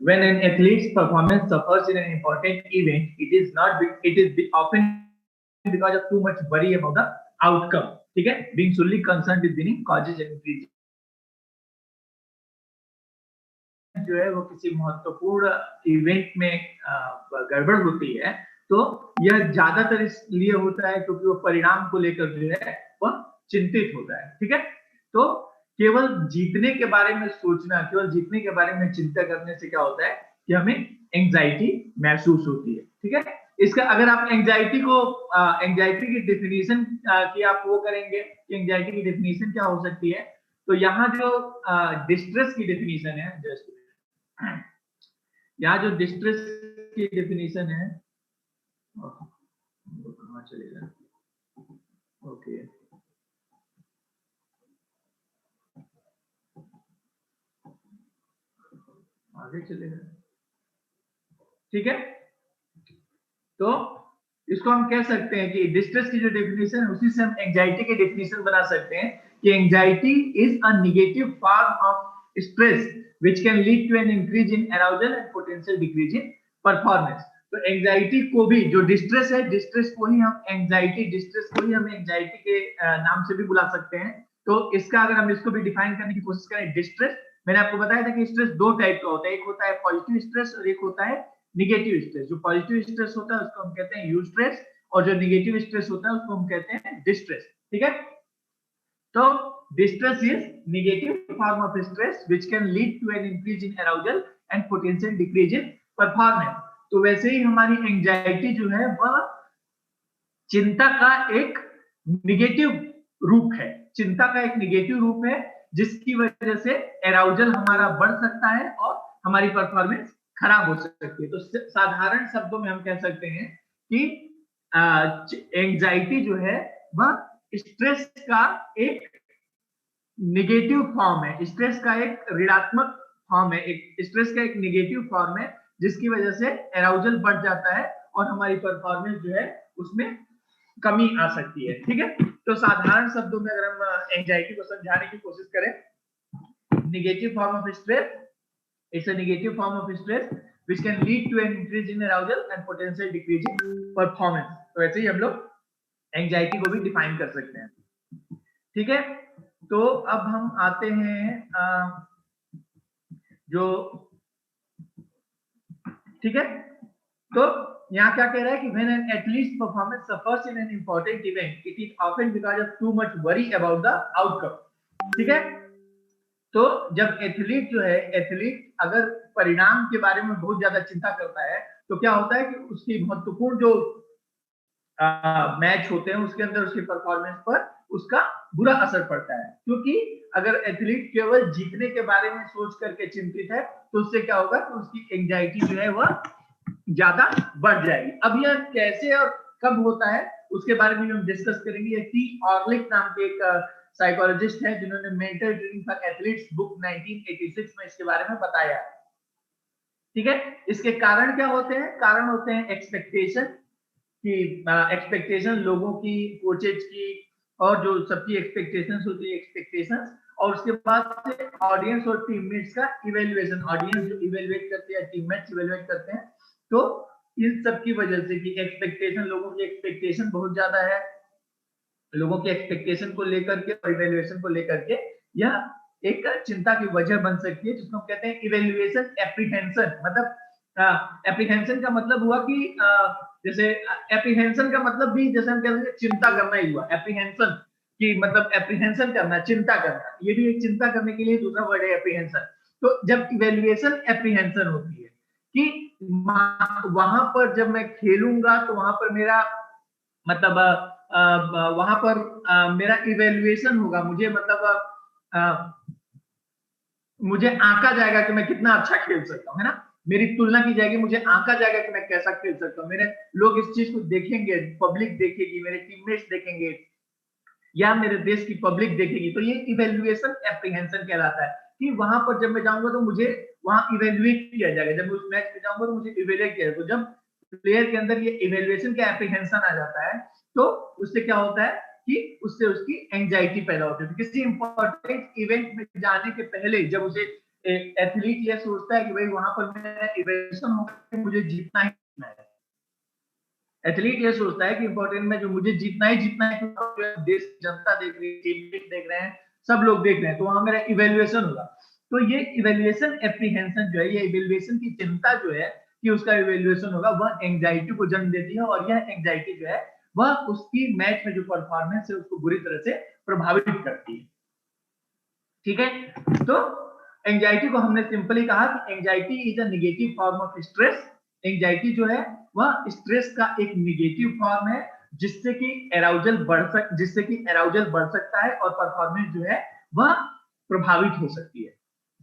when an athlete's performance suffers in an important event, it is often because of too much worry about the outcome. ठीक है, being solely concerned with winning causes and increasing जो है वो किसी महत्वपूर्ण event में गड़बड़ होती है, तो यह ज्यादातर इसलिए होता है क्योंकि वो परिणाम को लेकर जो है वह चिंतित होता है। ठीक है, तो केवल जीतने के बारे में सोचना, केवल जीतने के बारे में चिंता करने से क्या होता है कि हमें एंजाइटी महसूस होती है। ठीक है, इसका अगर आप एंजाइटी की डेफिनेशन की आप वो करेंगे कि एंजाइटी की डेफिनेशन क्या हो सकती है, तो यहाँ जो डिस्ट्रेस की डेफिनेशन है, यहाँ जो डिस्ट्रेस की डेफिनेशन है, कहाँ चलेगा, ओके आगे चलेगा। ठीक है, तो इसको हम कह सकते हैं कि डिस्ट्रेस की जो डेफिनेशन है उसी से हम एंजाइटी की डेफिनेशन बना सकते हैं कि anxiety is a negative form of stress which can lead to an increase in arousal and potential decrease in performance। तो एंजाइटी को भी जो डिस्ट्रेस है, डिस्ट्रेस को ही हम एंजाइटी के नाम से भी बुला सकते हैं। तो इसका अगर हम इसको भी डिफाइन करने की कोशिश करें, डिस्ट्रेस, मैंने आपको बताया था कि स्ट्रेस दो टाइप का होता है, एक होता है पॉजिटिव स्ट्रेस और एक होता है निगेटिव स्ट्रेस। जो पॉजिटिव स्ट्रेस होता है उसको हम कहते हैं यूस्ट्रेस, और जो निगेटिव स्ट्रेस होता है उसको हम कहते हैं डिस्ट्रेस। ठीक है, तो distress is negative form of stress which can lead to an increase in arousal and potential decrease in performance। तो वैसे ही हमारी एंजाइटी जो है वह चिंता का एक निगेटिव रूप है, चिंता का एक निगेटिव रूप है जिसकी वजह से एराउजल हमारा बढ़ सकता है और हमारी परफॉर्मेंस खराब हो सकती है। तो साधारण शब्दों में हम कह सकते हैं कि एंजाइटी जो है वह स्ट्रेस का एक निगेटिव फॉर्म है, स्ट्रेस का एक ऋणात्मक फॉर्म है, एक स्ट्रेस का एक निगेटिव फॉर्म है जिसकी वजह से एराउजल बढ़ जाता है और हमारी परफॉर्मेंस जो है उसमें कमी आ सकती है। ठीक है, तो साधारण शब्दों में अगर हम एंजाइटी को समझाने की कोशिश करें, negative form of stress, it's a negative form of stress which can lead to an increase in arousal and potential decrease in performance. तो ऐसे ही हम लोग एंजाइटी को भी डिफाइन कर सकते हैं। ठीक है, तो अब हम आते हैं जो, ठीक है, तो यहाँ क्या कह रहा है कि when an athlete's performance suffers in an important event, it is often because of too much worry about the outcome। ठीक है, तो जब एथलीट जो है, एथलीट अगर परिणाम के बारे में बहुत ज्यादा चिंता करता है तो क्या होता है कि उसकी महत्वपूर्ण जो मैच होते हैं उसके अंदर उसकी परफॉर्मेंस पर उसका बुरा असर पड़ता है, क्योंकि अगर एथलीट केवल जीतने के बारे में सोच करके चिंतित है तो उससे क्या होगा कि उसकी एंजाइटी जो है वह ज्यादा बढ़ जाएगी। अब यह कैसे और कब होता है उसके बारे में हम डिस्कस करेंगे। ये टी ऑर्लिक नाम के एक साइकोलॉजिस्ट है जिन्होंने mental training for athletes book 1986 में इसके बारे में बताया। ठीक है, इसके कारण क्या होते हैं? कारण होते हैं एक्सपेक्टेशन की, एक्सपेक्टेशन लोगों की, कोचेज की, और जो सबकी एक्सपेक्टेशंस होती है एक्सपेक्टेशंस, और उसके बाद से ऑडियंस और टीममेट्स का इवैल्यूएशन, ऑडियंस जो इवैल्यूएट करते हैं, टीममेट्स इवैल्यूएट करते हैं, तो इन सब की वजह से कि एक्सपेक्टेशन, लोगों की एक्सपेक्टेशन बहुत ज्यादा है, लोगों की एक्सपेक्टेशन को लेकर के और इवैल्यूएशन को लेकर के यह एक चिंता की वजह बन सकती है, जिसको हम कहते हैं इवैल्यूएशन एप्रीहेंशन। मतलब एप्रीहेंशन का मतलब हुआ कि जैसे एप्रीहेंशन का मतलब भी जैसे हम कहते हैं चिंता करना ही हुआ, एप्रीहेंशन की मतलब एप्रीहेंशन करना, चिंता करना, ये भी एक चिंता करने के लिए दूसरा वर्ड है एप्रीहेंशन। तो जब इवैल्यूएशन एप्रीहेंशन होती है कि वहां पर जब मैं खेलूंगा तो वहां पर मेरा मतलब वहां पर मेरा इवैल्यूएशन होगा, मुझे मतलब मुझे आंका जाएगा कि मैं कितना अच्छा खेल सकता हूँ, है ना, मेरी तुलना की जाएगी, मुझे आंका जाएगा कि मैं कैसा खेल सकता हूँ, मेरे लोग इस चीज को देखेंगे, पब्लिक देखेगी, मेरे टीममेट्स देखेंगे या मेरे देश की पब्लिक देखेगी। तो ये इवैल्यूएशन एप्रीहेंशन कहलाता है कि वहां पर जब मैं जाऊंगा तो मुझे वहां इवैल्यूएट किया जाएगा, जब मैं उस मैच में जाऊंगा तो मुझे इवैल्यूएट किया जाएगा। तो जब प्लेयर के अंदर ये इवैल्यूएशन का एप्रीहेंशन आ जाता है तो उससे क्या होता है कि उससे उसकी एंजाइटी पैदा होती है। किसी इंपॉर्टेंट इवेंट में जाने के पहले जब उसे एक एथलीट ये सोचता है कि भाई वहां पर मेरा इवेल्यूएशन होगा, मुझे जीतना ही जीतना है। एथलीट ये सोचता है कि इंपॉर्टेंट में जो मुझे जीतना ही जीतना है, क्योंकि देश जनता देख रही है, टीम देख रहे हैं, सब लोग देख रहे हैं, तो वहां मेरा इवेल्युएशन होगा। तो ये इवेल्युएशन एप्रीहेंशन जो है, ये इवेल्युएशन की चिंता जो है कि उसका इवेल्युएशन होगा, वह एंजाइटी को जन्म देती है, और यह एंजाइटी जो है वह उसकी मैच में जो परफॉर्मेंस है उसको बुरी तरह से प्रभावित करती है। ठीक है, तो एंजाइटी को हमने सिंपली कहा कि anxiety is a negative form of stress. Anxiety जो है वह स्ट्रेस का एक नेगेटिव फॉर्म है, जिससे कि एराउजल बढ़ सकता है और परफॉर्मेंस जो है वह प्रभावित हो सकती है।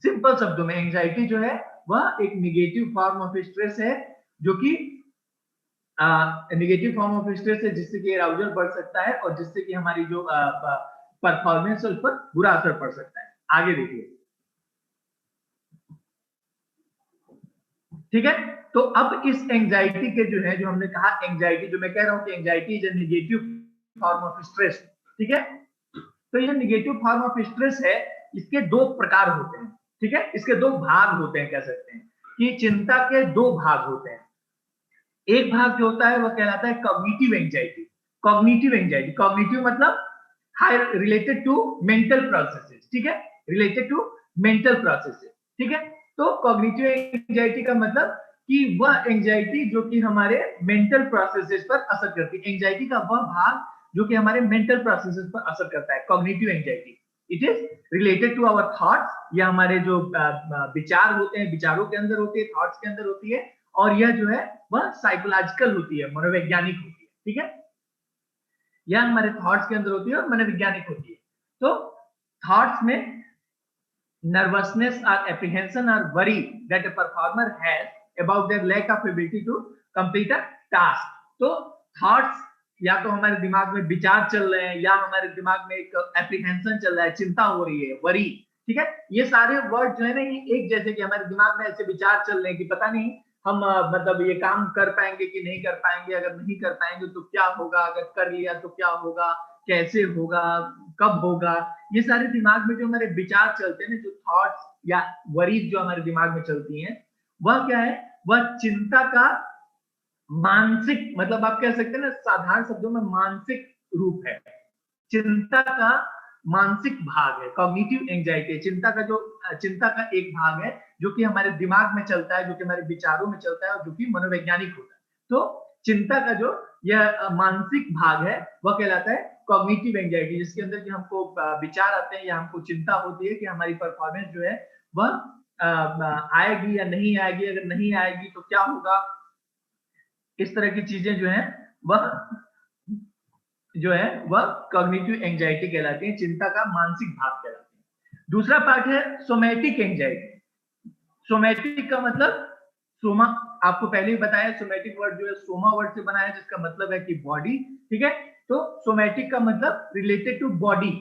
सिंपल शब्दों में एंजाइटी जो है वह एक नेगेटिव फॉर्म ऑफ स्ट्रेस है, जो कि नेगेटिव फॉर्म ऑफ स्ट्रेस है, जिससे कि एराउजल बढ़ सकता है और जिससे कि हमारी जो परफॉर्मेंस है उस पर बुरा असर पड़ सकता है। आगे देखिए, ठीक है। तो अब इस एंजाइटी के जो है, जो हमने कहा एंजाइटी, जो मैं कह रहा हूं कि anxiety is a negative form of stress, ठीक है। तो ये नेगेटिव फॉर्म ऑफ स्ट्रेस है, इसके दो प्रकार होते हैं, ठीक है, इसके दो भाग होते हैं, कह सकते हैं कि चिंता के दो भाग होते हैं। एक भाग जो होता है वह कहलाता है cognitive anxiety. Cognitive anxiety, cognitive मतलब high related to mental processes, ठीक है, रिलेटेड टू मेंटल प्रोसेसेस, ठीक है। तो कॉग्निटिव एंजाइटी का मतलब कि वह एंजाइटी जो कि हमारे मेंटल प्रोसेसेस पर असर करती है। एंजाइटी का वह भाग जो कि हमारे मेंटल प्रोसेसेस पर असर करता है, cognitive anxiety. It is related to our thoughts, या हमारे जो विचार होते हैं, विचारों के अंदर होती है, थॉट्स के अंदर होती है, और यह जो है वह साइकोलॉजिकल होती है, मनोवैज्ञानिक होती है, ठीक है। यह हमारे थॉट्स के अंदर होती है और मनोवैज्ञानिक होती है। तो थॉट्स में nervousness or apprehension or worry that a performer has about their lack of ability to complete a task। तो थॉट्स या तो हमारे दिमाग में विचार चल रहे हैं, या हमारे दिमाग में एक एप्रीहेंशन चल रहा है, चिंता हो रही है, वरी, ठीक है। ये सारे वर्ड जो है ना, ये एक जैसे कि हमारे दिमाग में ऐसे विचार चल रहे हैं कि पता नहीं हम मतलब ये काम कर पाएंगे कि नहीं कर पाएंगे, अगर नहीं कर पाएंगे तो क्या होगा, अगर कर लिया तो क्या होगा, कैसे होगा, कब होगा। ये सारे दिमाग में जो हमारे विचार चलते हैं ना, जो थॉट्स या वरीज जो हमारे दिमाग में चलती हैं, वह क्या है, वह चिंता का मानसिक, मतलब आप कह सकते हैं ना साधारण शब्दों में मानसिक रूप है। चिंता का मानसिक भाग है, कॉग्निटिव एंजाइटी चिंता का एक भाग है जो कि हमारे दिमाग में चलता है, जो कि हमारे विचारों में चलता है, और जो कि मनोवैज्ञानिक होता है। तो चिंता का जो यह मानसिक भाग है वह कहलाता है कॉग्निटिव एंजाइटी, जिसके अंदर कि हमको विचार आते हैं या हमको चिंता होती है कि हमारी परफॉर्मेंस जो है वह आएगी या नहीं आएगी, अगर नहीं आएगी तो क्या होगा। इस तरह की चीजें जो है वह कॉग्निटिव एंजाइटी कहलाती है, चिंता का मानसिक भाग कहलाती है। दूसरा पार्ट है सोमैटिक एंजाइटी। सोमैटिक का मतलब सोमा, आपको पहले ही बताया, सोमैटिक वर्ड जो है सोमा वर्ड से बना है, जिसका मतलब है कि बॉडी, ठीक है। तो सोमैटिक का मतलब रिलेटेड टू बॉडी,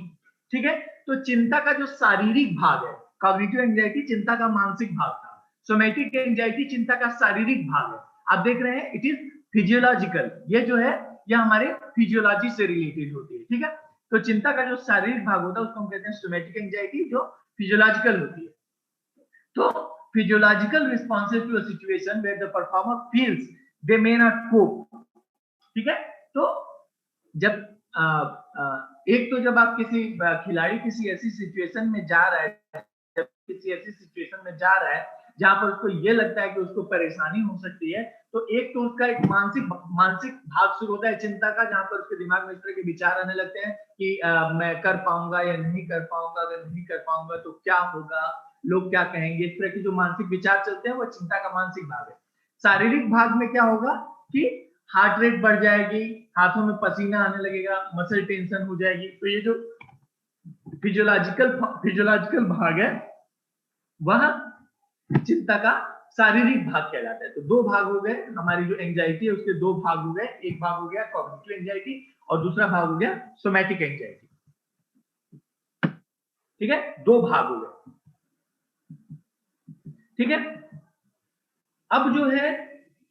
ठीक है। तो चिंता का जो शारीरिक भाग है, कॉग्निटिव एंजाइटी चिंता का मानसिक भाग था, सोमैटिक एंजाइटी चिंता का शारीरिक भाग है। आप देख रहे हैं, इट इज फिजियोलॉजिकल, ये जो है ये हमारे फिजियोलॉजी से रिलेटेड होती है, ठीक है। तो चिंता का जो शारीरिक भाग होता है उसको हम कहते हैं सोमैटिक एंजाइटी, जो फिजियोलॉजिकल होती है। तो physiological responses to a situation where the performer feels they may not cope, ठीक है। तो जब एक तो जब आप किसी खिलाड़ी किसी ऐसी सिचुएशन में जा रहा है, जब किसी ऐसी सिचुएशन में जा रहा है जहां पर उसको ये लगता है कि उसको परेशानी हो सकती है, तो एक तो उसका एक मानसिक भाग शुरू होता है चिंता का, जहां पर उसके दिमाग में इस तरह के विचार आने लगते हैं कि मैं कर पाऊंगा या नहीं कर पाऊंगा, अगर नहीं कर पाऊंगा तो क्या होगा, लोग क्या कहेंगे। इस तरह के जो मानसिक विचार चलते हैं वो चिंता का मानसिक भाग है। शारीरिक भाग में क्या होगा कि हार्ट रेट बढ़ जाएगी, हाथों में पसीना आने लगेगा, मसल टेंशन हो जाएगी। तो ये जो फिजियोलॉजिकल भाग है वह चिंता का शारीरिक भाग कहलाता है। तो दो भाग हो गए, हमारी जो एंजाइटी है उसके दो भाग हो गए, एक भाग हो गया कॉग्निटिव एंजाइटी और दूसरा भाग हो गया सोमैटिक एंजाइटी, ठीक है, दो भाग हो गए, ठीक है। अब जो है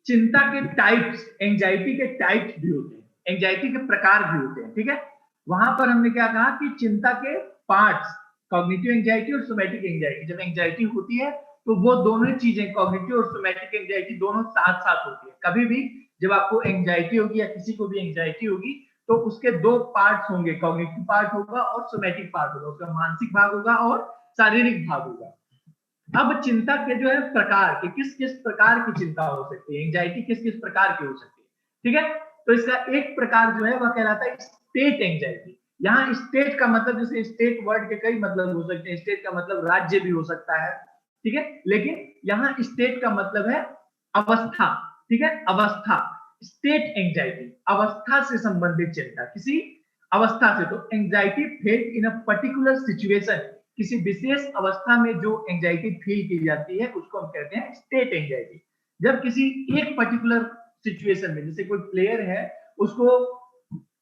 चिंता के टाइप्स, एंजाइटी के टाइप्स भी होते हैं, एंजाइटी के प्रकार भी होते हैं, ठीक है। वहां पर हमने क्या कहा कि चिंता के पार्ट्स, कॉग्निटिव एंजाइटी और सोमैटिक एंजाइटी। जब एंजाइटी होती है तो वो दोनों चीजें, कॉग्निटिव और सोमैटिक एंजाइटी दोनों साथ साथ होती है। कभी भी जब आपको एंजाइटी होगी या किसी को भी एंजाइटी होगी तो उसके दो पार्ट्स होंगे, कॉग्निटिव पार्ट होगा और सोमैटिक पार्ट होगा, उसका मानसिक भाग होगा और शारीरिक भाग होगा। अब चिंता के जो है प्रकार के, किस किस प्रकार की चिंता हो सकती है, एंजाइटी किस किस प्रकार की हो सकती है, ठीक है। तो इसका एक प्रकार जो है वह कहलाता है स्टेट एंजाइटी। यहाँ स्टेट का मतलब, जैसे स्टेट वर्ड के कई मतलब हो सकते हैं, स्टेट का मतलब राज्य भी हो सकता है, ठीक है, लेकिन यहाँ स्टेट का मतलब है अवस्था, ठीक है, अवस्था। स्टेट एंजाइटी अवस्था से संबंधित चिंता, किसी अवस्था से। तो anxiety failed in a particular situation, किसी विशेष अवस्था में जो एंजाइटी फील की जाती है उसको हम कहते हैं स्टेट एंजाइटी। जब किसी एक पर्टिकुलर सिचुएशन में, जैसे कोई प्लेयर है उसको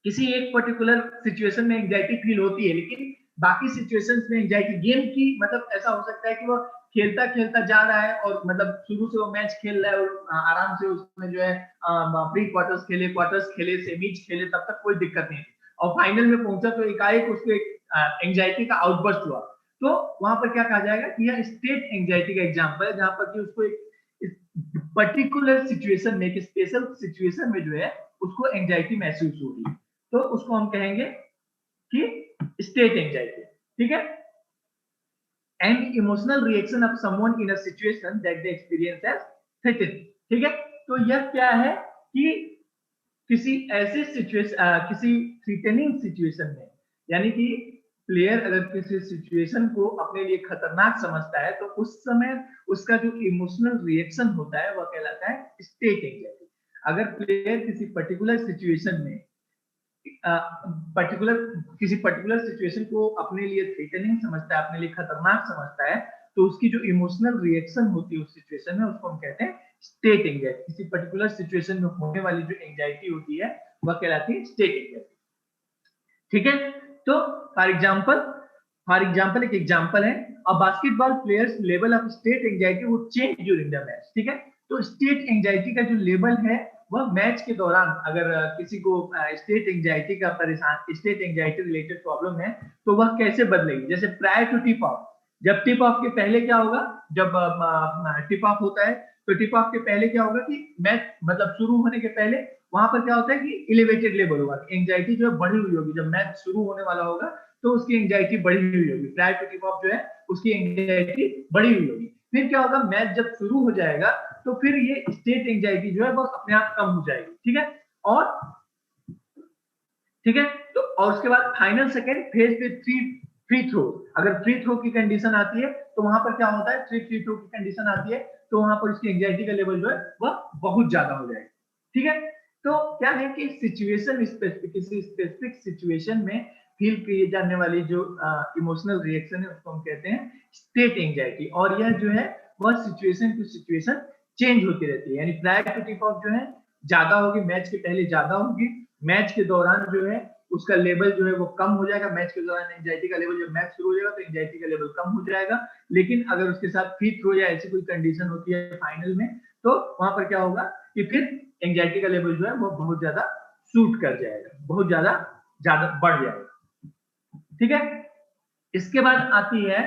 किसी एक पर्टिकुलर सिचुएशन में एंजाइटी फील होती है, लेकिन बाकी सिचुएशंस में एंजाइटी, गेम की मतलब ऐसा हो सकता है कि वो खेलता खेलता जा रहा है और मतलब शुरू से वो मैच खेल रहा है और आराम से उसमें जो है प्री क्वार्टर्स खेले, क्वार्टर्स खेले, सेमीज खेले, तब तक कोई दिक्कत नहीं, और फाइनल में पहुंचा तो एकाएक उसको एक एंजाइटी का आउटबर्स्ट हुआ। तो वहां पर क्या कहा जाएगा कि यह स्टेट एंजाइटी का एग्जांपल है, जहां पर कि उसको एक पर्टिकुलर सिचुएशन में, एक स्पेशल सिचुएशन में जो है उसको एंजाइटी महसूस हो रही है, तो उसको हम कहेंगे कि स्टेट एंजाइटी, ठीक है। And emotional reaction of someone in a situation that they experience as threatening, ठीक है। तो यह क्या है कि किसी ऐसे सिचुएशन, किसी थ्रेटनिंग सिचुएशन में, यानी कि प्लेयर अगर किसी सिचुएशन को अपने लिए खतरनाक समझता है तो उस समय उसका जो इमोशनल रिएक्शन होता है वह कहलाता है स्टेट एंजाइटी। अगर प्लेयर किसी पर्टिकुलर सिचुएशन में किसी पर्टिकुलर सिचुएशन को अपने लिए थ्रेटनिंग समझता है, अपने लिए खतरनाक समझता है, तो उसकी जो इमोशनल रिएक्शन होती है उस सिचुएशन में उसको हम कहते हैं स्टेट एंजाइटी। किसी पर्टिकुलर सिचुएशन में होने वाली जो एंजाइटी होती है वह कहलाती है स्टेट एंजाइटी, ठीक है। तो फॉर एग्जांपल एक एग्जांपल है, a basketball players level of state anxiety would change during the match, ठीक है। तो स्टेट एंजाइटी का जो लेवल है वह मैच के दौरान, अगर किसी को स्टेट एंजाइटी का परेशान, स्टेट एंजाइटी रिलेटेड प्रॉब्लम है तो वह कैसे बदलेगी। जैसे प्रायर टू टिप ऑफ, जब टिप ऑफ के पहले क्या होगा, जब टिप ऑफ होता है तो टिप ऑफ के पहले क्या होगा कि मैच मतलब शुरू होने के पहले वहां पर क्या होता है कि एलिवेटेड लेवल होगा, एंजाइटी जो है बढ़ी हुई होगी। जब मैच शुरू होने वाला होगा तो उसकी एंजाइटी बढ़ी हुई होगी, प्रायर टू टिप ऑफ जो है उसकी एंजाइटी बढ़ी हुई होगी। फिर क्या होगा, मैच जब शुरू हो जाएगा तो फिर ये स्टेट एंजाइटी जो है वो अपने आप कम हो जाएगी, ठीक है। और ठीक है, तो और उसके बाद फाइनल सेकेंड फेज पे फ्री थ्रो, अगर फ्री थ्रो की कंडीशन आती है तो वहां पर क्या होता है, फ्री थ्रो की कंडीशन आती है तो वहां पर उसकी एंजाइटी का लेवल जो है वह बहुत ज्यादा हो जाएगा, ठीक है। तो क्या है कि सिचुएशन स्पेसिफिक, किसी स्पेसिफिक सिचुएशन में फील किए जाने वाली जो इमोशनल रिएक्शन है उसको हम कहते हैं स्टेट एंजाइटी, और यह जो है वह सिचुएशन टू सिचुएशन चेंज होती रहती है। यानी प्रायर टू टिप ऑफ जो है ज्यादा होगी, मैच के पहले ज्यादा होगी, मैच के दौरान जो है उसका लेवल जो है वो कम हो जाएगा, मैच के दौरान एंजाइटी का लेवल, जब मैच शुरू हो जाएगा तो एंजाइटी का लेवल कम हो जाएगा। लेकिन अगर उसके साथ फ्री थ्रो या ऐसी कोई कंडीशन होती है फाइनल में तो वहां पर क्या होगा कि फिर एंजाइटी का लेवल जो है वो बहुत ज्यादा शूट कर जाएगा, बहुत ज्यादा ज्यादा बढ़ जाएगा, ठीक है। इसके बाद आती है,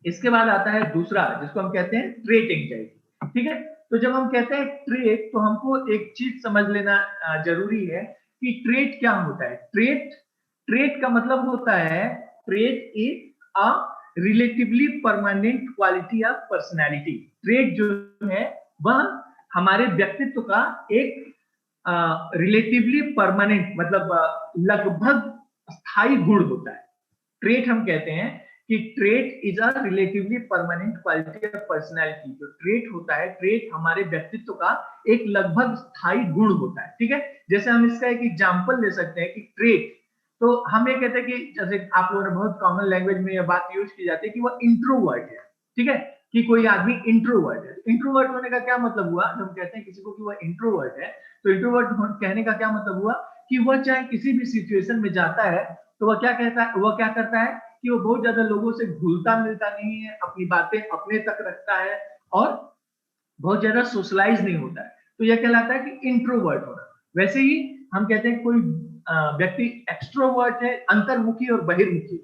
इसके बाद आता है दूसरा जिसको हम कहते हैं ट्रेट एंजाइटी, ठीक है। तो जब हम कहते हैं ट्रेट तो हमको एक चीज समझ लेना जरूरी है कि ट्रेट क्या होता है। ट्रेट, ट्रेट का मतलब होता है, trait is a relatively permanent quality of personality. Trait जो है वह हमारे व्यक्तित्व का एक रिलेटिवली परमानेंट मतलब लगभग स्थायी गुण होता है। ट्रेट हम कहते हैं कि trait is a relatively permanent quality of personality. जो ट्रेट होता है, ट्रेट हमारे व्यक्तित्व का एक लगभग स्थायी गुण होता है, ठीक है। जैसे हम इसका एक एग्जांपल ले सकते हैं कि ट्रेट, तो हम ये कहते हैं कि जैसे आप लोगों ने बहुत कॉमन लैंग्वेज में यह बात यूज की जाती है कि वह इंट्रोवर्ट है, ठीक है, कि कोई आदमी इंट्रोवर्ट है। इंट्रोवर्ट होने का क्या मतलब हुआ, जब हम कहते हैं किसी को कि वह इंट्रोवर्ट है तो इंट्रोवर्ट कहने का क्या मतलब हुआ कि वह चाहे किसी भी सिचुएशन में जाता है तो वह क्या कहता है, वह क्या करता है कि वो बहुत ज्यादा लोगों से घुलता मिलता नहीं है, अपनी बातें अपने तक रखता है और बहुत ज्यादा सोशलाइज नहीं होता है, तो यह कहलाता है कि इंट्रोवर्ट होना। वैसे ही हम कहते हैं कोई व्यक्ति एक्सट्रोवर्ट है, अंतर्मुखी और बहिर्मुखी।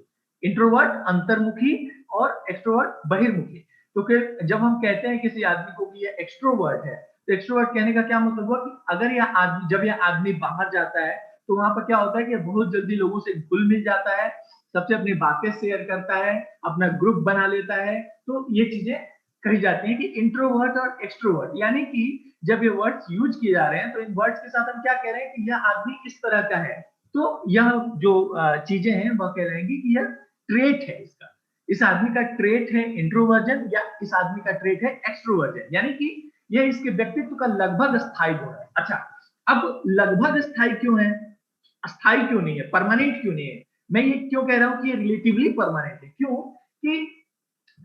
इंट्रोवर्ट अंतर्मुखी और एक्सट्रोवर्ट बहिर्मुखी। तो फिर जब हम कहते हैं किसी आदमी को कि ये एक्सट्रोवर्ट है, तो एक्सट्रोवर्ट कहने का क्या मतलब हुआ कि अगर यह आदमी, जब यह आदमी बाहर जाता है तो वहां पर क्या होता है कि बहुत जल्दी लोगों से घुल मिल जाता है, सबसे अपनी बातें शेयर करता है, अपना ग्रुप बना लेता है। तो ये चीजें कही जाती हैं कि इंट्रोवर्ट और एक्सट्रोवर्ट, यानी कि जब ये वर्ड्स यूज किए जा रहे हैं तो इन वर्ड्स के साथ हम क्या कह रहे हैं कि यह आदमी इस तरह का है। तो यह जो चीजें हैं वह कह रहे हैं कि यह ट्रेट है इसका, इस आदमी का ट्रेट है इंट्रोवर्जन या इस आदमी का ट्रेट है एक्सट्रोवर्जन, यानी कि यह इसके व्यक्तित्व का लगभग स्थायी गुण है। अच्छा, अब लगभग स्थायी क्यों है, स्थायी क्यों नहीं है, परमानेंट क्यों नहीं है? मैं ये क्यों कह रहा हूं कि ये रिलेटिवली परमानेंट है? क्यों कि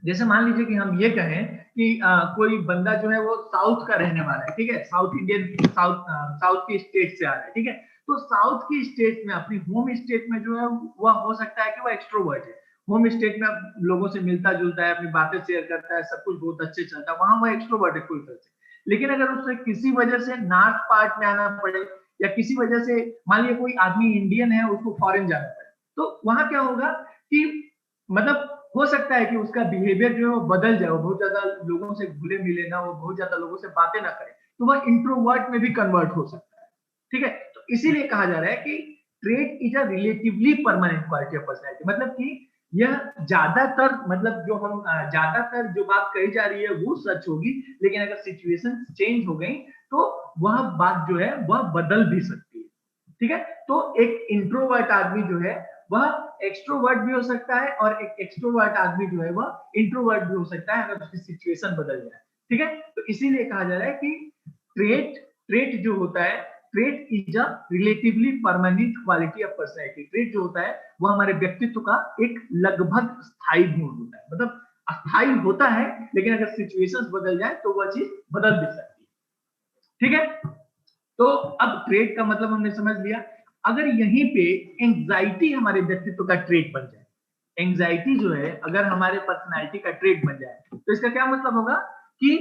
जैसे मान लीजिए कि हम ये कहें कि कोई बंदा जो है वो साउथ का रहने वाला है, ठीक है, साउथ इंडियन, साउथ की स्टेट से आ रहा है, ठीक है, तो साउथ की स्टेट में, अपनी होम स्टेट में जो है वह हो सकता है कि वह एक्सट्रोवर्ट है, होम स्टेट में लोगों से मिलता जुलता है, अपनी बातें शेयर करता है, सब कुछ बहुत अच्छे चलता है, वहां वह एक्सट्रोवर्ट है पूरी तरह से। लेकिन अगर उसे किसी वजह से नॉर्थ पार्ट में आना पड़े, या किसी वजह से मान लीजिए कोई आदमी इंडियन है, उसको फॉरेन जाना पड़े, तो वहां क्या होगा कि मतलब हो सकता है कि उसका बिहेवियर जो है वो बदल जाए, वो बहुत ज्यादा लोगों से घुले मिले ना, वो बहुत ज्यादा लोगों से बातें ना करे, तो वह इंट्रोवर्ट में भी कन्वर्ट हो सकता है। ठीक है, तो इसीलिए कहा जा रहा है कि trait is a relatively permanent quality of personality, मतलब कि यह ज्यादातर, मतलब जो हम ज्यादातर जो बात कही जा रही है वो सच होगी, लेकिन अगर सिचुएशन चेंज हो गई तो वह बात जो है वह बदल भी सकती है। ठीक है, तो एक इंट्रोवर्ट आदमी जो है वह एक्सट्रोवर्ट भी हो सकता है, और एक एक्सट्रोवर्ट आदमी जो है वह इंट्रोवर्ट भी हो सकता है अगर उसकी सिचुएशन बदल जाए। ठीक है, तो इसीलिए कहा जा रहा है कि ट्रेट ट्रेट जो होता है, trait is a relatively permanent quality of personality. Trait जो होता है वह हमारे व्यक्तित्व का एक लगभग स्थायी गुण होता है, मतलब अस्थायी होता है, लेकिन अगर सिचुएशंस बदल जाए तो वह चीज बदल भी सकती है। ठीक है, तो अब ट्रेट का मतलब हमने समझ लिया। अगर यहीं पे एंजाइटी हमारे व्यक्तित्व का ट्रेट बन जाए, एंजाइटी जो है अगर हमारे पर्सनालिटी का ट्रेट बन जाए, तो इसका क्या मतलब होगा कि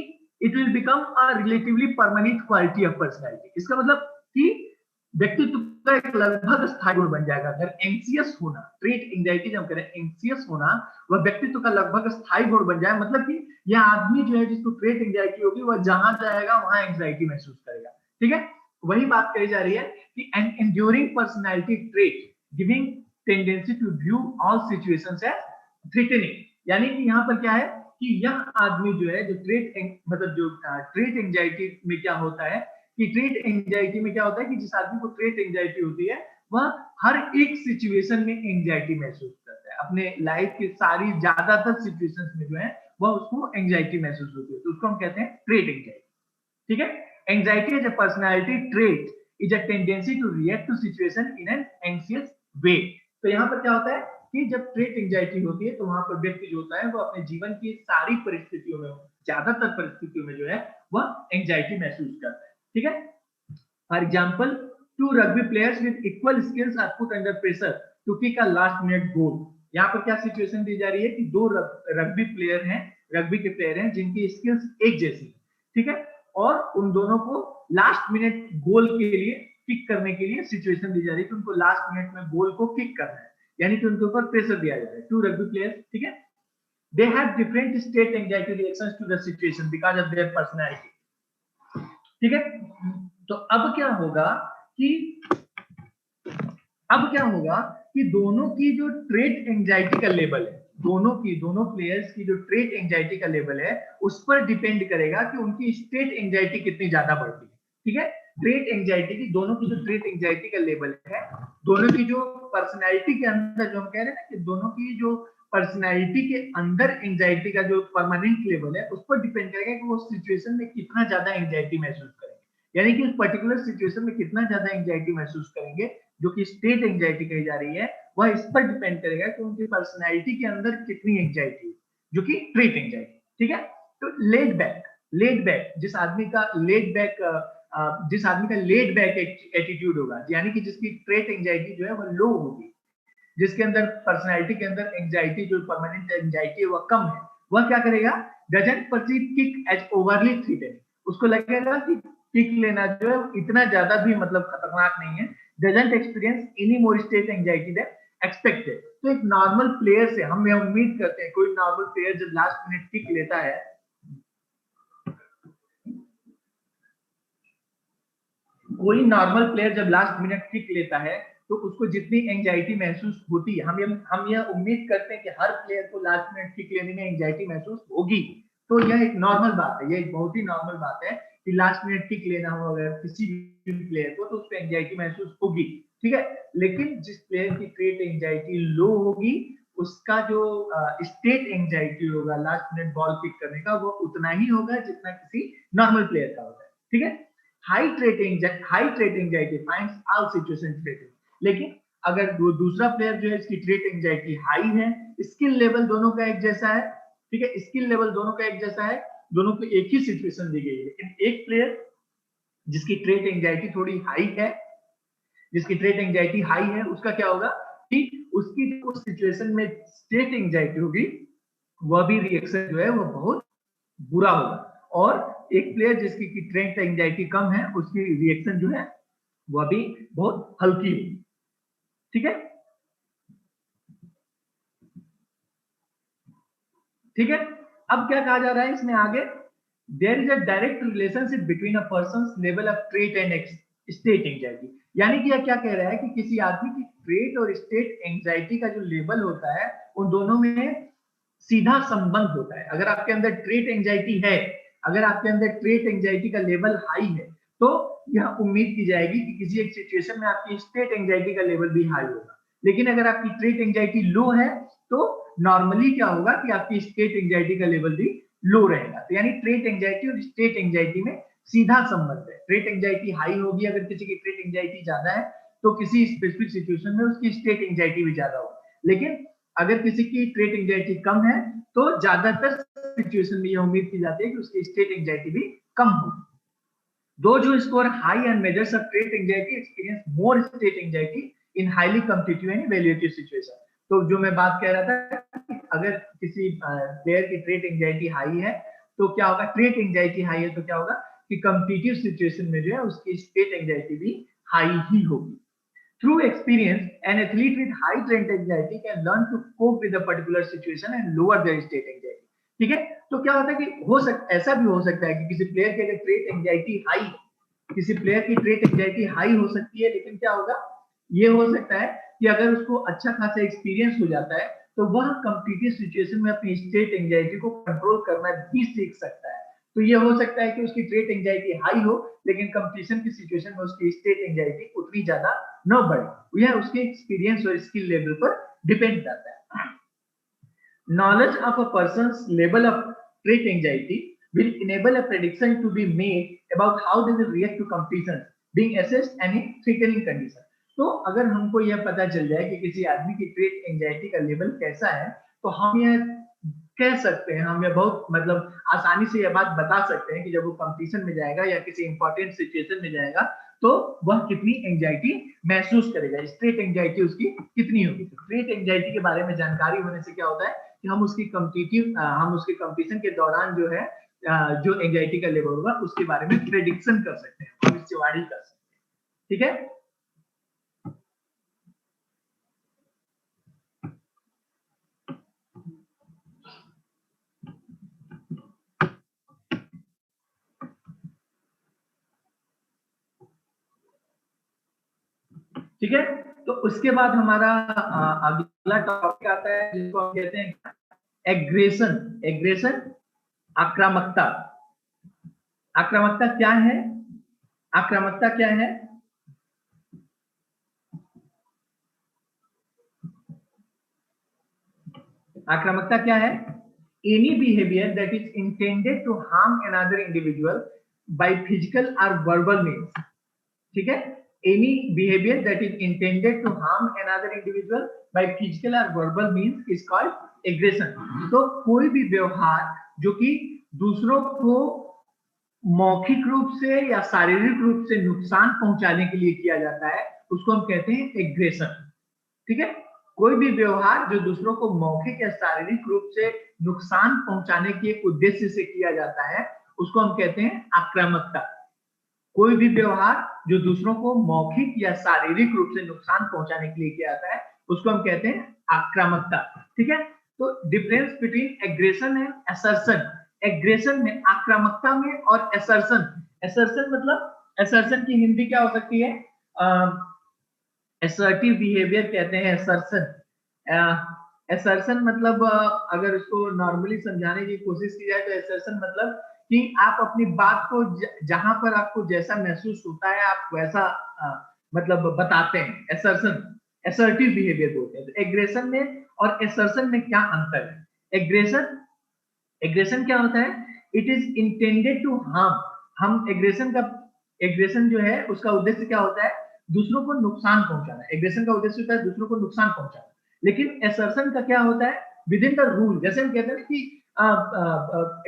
it will become a relatively permanent quality of personality. इसका मतलब कि व्यक्तित्व का एक लगभग स्थायी गुण बन जाएगा। अगर एंग्जियस होना, ट्रेट एंजाइटी जब करें, एंग्जियस होना वह व्यक्तित्व का लगभग स्थायी गुण बन जाए, मतलब कि यह आदमी जो है जिसको ट्रेट एंजाइटी होगी वह जहां जाएगा वहां एंजाइटी महसूस करेगा। ठीक है, वही बात कही जा रही है कि an enduring personality trait giving tendency to view all situations as threatening, यानी कि यहाँ पर क्या है कि यह आदमी जो है जो ट्रेट, मतलब जो ट्रेट एंजाइटी में क्या होता है कि ट्रेट एंजाइटी में क्या होता है कि जिस आदमी को ट्रेट एंजाइटी होती है वह हर एक सिचुएशन में एंजाइटी महसूस करता है, अपने लाइफ की सारी ज्यादातर सिचुएशंस में जो है वह उसको एंजाइटी महसूस होती है, तो उसको हम कहते हैं ट्रेट एंजाइटी। ठीक है, anxiety as a personality trait is a tendency to react to situation in an anxious way। तो यहाँ पर क्या होता है कि जब ट्रेट एंजाइटी होती है तो वहां पर व्यक्ति जो होता है वो अपने जीवन की सारी परिस्थितियों में, ज्यादातर परिस्थितियों में जो है वह एंजाइटी महसूस करता है। ठीक है, for example, two rugby players with equal skills are put under pressure to kick a last minute goal. यहाँ पर क्या सिचुएशन दी जा रही है कि दो रग्बी प्लेयर हैं, रग्बी के प्लेयर हैं जिनकी स्किल्स एक जैसी है, ठीक है, और उन दोनों को लास्ट मिनट गोल के लिए किक करने के लिए सिचुएशन दी जा रही है कि उनको लास्ट मिनट में गोल को किक करना है, यानी कि उनके ऊपर प्रेशर दिया जा रहा है। टू रग्बी प्लेयर्स, ठीक है, they have different state anxiety reactions to the situation because of their personality. ठीक है, तो अब क्या होगा कि दोनों की जो ट्रेट एंजाइटी का लेवल है, दोनों प्लेयर्स की जो ट्रेट एंजाइटी का लेवल है उस पर डिपेंड करेगा कि उनकी स्टेट एंजाइटी कितनी ज्यादा बढ़ती है। ठीक है, ट्रेट एंजाइटी की, दोनों की जो ट्रेट एंजाइटी का लेवल है, दोनों की जो पर्सनैलिटी के अंदर, जो हम कह रहे हैं ना कि दोनों की जो पर्सनैलिटी के अंदर एंजाइटी का जो परमानेंट लेवल है उस पर डिपेंड करेगा कि वो सिचुएशन में कितना ज्यादा एंजाइटी महसूस करेंगे, यानी कि उस पर्टिकुलर सिचुएशन में कितना ज्यादा एंजाइटी महसूस करेंगे, जो कि स्टेट एंजाइटी कही जा रही है, वह इस पर डिपेंड करेगा कि उनकी पर्सनैलिटी के अंदर कितनी एंजाइटी है, जो कि ट्रेट एंजाइटी। ठीक है, तो लेड बैक जिस आदमी का लेड बैक एटीट्यूड होगा, यानी कि जिसकी ट्रेट एंजाइटी जो है वह लो होगी, जिसके अंदर पर्सनैलिटी के अंदर एंजाइटी, जो परमानेंट एंजाइटी है वह कम है, वह क्या करेगा, doesn't perceive kick as overly threatening. उसको लगेगा कि किक लेना जो है इतना ज्यादा भी मतलब खतरनाक नहीं है, doesn't experience any more state anxiety then expected. तो एक नॉर्मल प्लेयर से हम यह उम्मीद करते हैं, कोई नॉर्मल प्लेयर जब लास्ट मिनट किक लेता है, कोई नॉर्मल प्लेयर जब लास्ट मिनट किक लेता है तो उसको जितनी एंजाइटी महसूस होती है, हम यह उम्मीद करते हैं कि हर प्लेयर को लास्ट मिनट किक लेने में एंजाइटी महसूस होगी। तो यह एक नॉर्मल बात है, यह एक बहुत ही नॉर्मल बात है कि लास्ट मिनट किक लेना हो अगर किसी भी प्लेयर को तो उस पर एंजाइटी महसूस होगी, ठीक है। लेकिन जिस प्लेयर की क्रिएट एंजाइटी लो होगी उसका जो स्टेट एंजाइटी होगा लास्ट मिनट बॉल किक करने का वो उतना ही होगा जितना किसी नॉर्मल प्लेयर का होगा, ठीक है। High trait anxiety finds all situation threatening, लेकिन अगर वो दूसरा प्लेयर जो है इसकी ट्रेट एंजाइटी हाई है, स्किल लेवल दोनों का एक जैसा है, ठीक है, स्किल लेवल दोनों का एक जैसा है, दोनों को एक ही सिचुएशन दी गई है, लेकिन एक प्लेयर जिसकी ट्रेट एंजाइटी थोड़ी हाई है, जिसकी ट्रेट एंजाइटी हाई है, उसका क्या होगा कि उसकी उस सिचुएशन में स्टेट एंजाइटी होगी, वह भी रिएक्शन जो है वो बहुत बुरा होगा। और एक प्लेयर जिसकी की ट्रेट एंजाइटी कम है उसकी रिएक्शन जो है वह भी बहुत हल्की होगी, ठीक है, ठीक है। अब क्या कहा जा रहा है इसमें आगे, there is a direct relationship between a person's level of trait and state anxiety, यानी कि यह क्या कह रहा है कि किसी आदमी की ट्रेट और स्टेट एंजाइटी का जो लेवल होता है उन दोनों में सीधा संबंध होता है। अगर आपके अंदर ट्रेट एंजाइटी है, अगर आपके अंदर ट्रेट एंजाइटी का लेवल हाई है तो यह उम्मीद की जाएगी कि किसी एक सिचुएशन में आपकी स्टेट एंजाइटी का लेवल भी हाई होगा। लेकिन अगर आपकी ट्रेट एंजाइटी लो है तो नॉर्मली क्या होगा कि आपकी स्टेट एंजाइटी का लेवल भी लो रहेगा। तो यानी ट्रेट एंजाइटी और स्टेट एंजाइटी में सीधा संबंध है। ट्रेट एंजाइटी हाई होगी, अगर किसी की ट्रेट एंजाइटी ज्यादा है तो किसी स्पेसिफिक सिचुएशन में उसकी स्टेट एंजाइटी भी ज्यादा होगी। लेकिन अगर किसी की ट्रेट एंजाइटी कम है तो ज्यादातर सिचुएशन में यह उम्मीद की जाती है कि उसकी स्टेट एंजाइटी भी कम होगी। Those who score high and measures of trait anxiety experience more state anxiety in highly competitive and evaluative situation. तो जो मैं बात कह रहा था, अगर किसी प्लेयर की ट्रेट एंजाइटी हाई है तो क्या होगा, ट्रेट एंजाइटी हाई है तो क्या होगा कि कम्पिटिटिव सिचुएशन में जो है उसकी स्टेट एंजाइटी भी हाई ही होगी। Through experience, an athlete with high trait anxiety can learn to cope with a particular situation and lower their state anxiety. ठीक है, तो क्या होता है कि ऐसा भी हो सकता है कि किसी प्लेयर की अगर ट्रेट एंजाइटी हाई, किसी प्लेयर की ट्रेट एंजाइटी हाई हो सकती है, लेकिन क्या होगा, ये हो सकता है कि अगर उसको अच्छा खासा एक्सपीरियंस हो जाता है तो वह कम्पिटिटिव सिचुएशन में अपनी स्टेट एंजाइटी को कंट्रोल करना भी सीख सकता है। तो ये हो सकता है कि उसकी ट्रेट एंजाइटी हाई हो लेकिन कंपटीशन की सिचुएशन में उसकी स्टेट एंजाइटी उतनी ज्यादा न बढ़े, यह उसके एक्सपीरियंस और स्किल लेवल पर डिपेंड करता है। Knowledge of a person's level of trait anxiety will enable a prediction to be made about how they will react to competition being assessed and in threatening condition. तो अगर हमको यह पता चल जाए कि किसी आदमी की ट्रेट एंजाइटी का लेवल कैसा है तो हम यह कह सकते हैं, हम यह बहुत मतलब आसानी से यह बात बता सकते हैं कि जब वो कंपटीशन में जाएगा या किसी इंपॉर्टेंट सिचुएशन में जाएगा तो वह कितनी एंजाइटी महसूस करेगा, स्ट्रेट एंजाइटी उसकी कितनी होगी। स्ट्रेट एंजाइटी के बारे में जानकारी होने से क्या होता है कि हम उसकी कंपटीशन के दौरान जो है जो एंजाइटी का लेवल होगा उसके बारे में प्रेडिक्शन कर सकते हैं, भविष्यवाणी कर सकते हैं, ठीक है। ठीक है, तो उसके बाद हमारा अगला टॉपिक आता है जिसको हम कहते हैं एग्रेशन। एग्रेशन आक्रामकता। आक्रामकता क्या है? आक्रामकता क्या है? आक्रामकता क्या है? Any behavior that is intended to harm another individual by physical or verbal means, ठीक है, any behavior that is intended to harm another individual by physical or verbal means is called aggression। तो कोई भी व्यवहार जो कि दूसरों को मौखिक रूप से या शारीरिक रूप से नुकसान पहुंचाने के लिए किया जाता है उसको हम कहते हैं एग्रेशन, ठीक है। कोई भी व्यवहार जो दूसरों को मौखिक या शारीरिक रूप से नुकसान पहुंचाने के उद्देश्य से किया जाता है उसको हम कहते हैं आक्रामकता। कोई भी व्यवहार जो दूसरों को मौखिक या शारीरिक रूप से नुकसान पहुंचाने के लिए किया जाता है उसको हम कहते हैं आक्रामकता। ठीक है, तो difference between aggression and assertion, aggression में, आक्रामकता में, और असर्शन, असर्शन मतलब, असर्शन की हिंदी क्या हो सकती है, असर्टिव बिहेवियर कहते हैं असर्शन। असर्शन मतलब अगर इसको नॉर्मली समझाने की कोशिश की जाए तो असर्शन मतलब कि आप अपनी बात को जहां पर आपको जैसा महसूस होता है आप वैसा मतलब बताते हैं, असर्शन, असर्टिव बिहेवियर बोलते हैं। तो एग्रेशन में और असर्शन में क्या अंतर है? एग्रेशन, एग्रेशन क्या होता है, it is intended to harm. हम एग्रेशन का, एग्रेशन जो है उसका उद्देश्य क्या होता है, दूसरों को नुकसान पहुंचाना। एग्रेशन का उद्देश्य होता है दूसरों को नुकसान पहुंचाना। लेकिन असर्शन का क्या होता है, विद इन द रूल, जैसे हम कहते हैं कि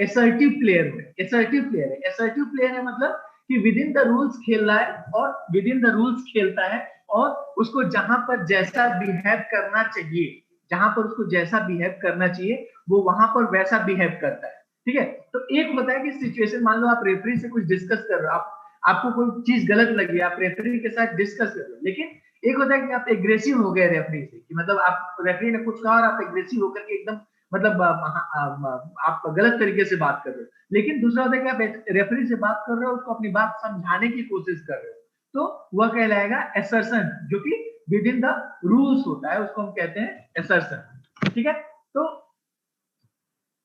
असर्टिव प्लेयर है, असर्टिव प्लेयर है, असर्टिव प्लेयर है मतलब कि विद इन द रूल्स खेल रहा है और विद इन द रूल्स खेलता है, और उसको जहां पर जैसा बिहेव करना चाहिए, जहां पर उसको जैसा बिहेव करना चाहिए वो वहां पर वैसा बिहेव करता है। ठीक है, तो एक होता है कि सिचुएशन, मान लो आप रेफरी से कुछ डिस्कस कर रहे हो, आपको कोई चीज गलत लगी, आप रेफरी के साथ डिस्कस कर रहे हो, लेकिन एक होता है कि आप एग्रेसिव हो गए रेफरी से, कि मतलब आप, रेफरी ने कुछ कहा और आप एग्रेसिव होकर के एकदम मतलब आप गलत तरीके से बात कर रहे हो। लेकिन दूसरा होता है कि आप रेफरी से बात कर रहे हो, उसको अपनी बात समझाने की कोशिश कर रहे हो, तो वह कहलाएगा असर्शन, जो कि विद इन द रूल्स होता है, उसको हम कहते हैं असर्शन। ठीक है, तो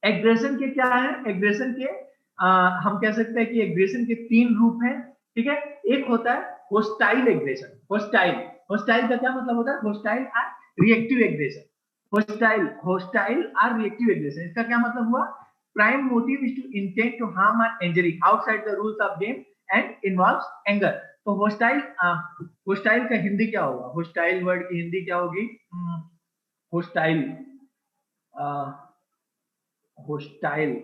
एग्रेशन के क्या है, एग्रेशन के हम कह सकते हैं कि एग्रेशन के तीन रूप हैं। ठीक है, एक होता है होस्टाइल एग्रेशन। होस्टाइल, होस्टाइल का क्या मतलब होता है, hostile or reactive aggression. Hostile, hostile or reactive aggression, इसका क्या मतलब हुआ, prime motive is to intent to harm और injury outside the rules of game and involves anger. तो होस्टाइल, होस्टाइल का हिंदी क्या होगा, होस्टाइल वर्ड की हिंदी क्या होगी, होस्टाइल, होस्टाइल,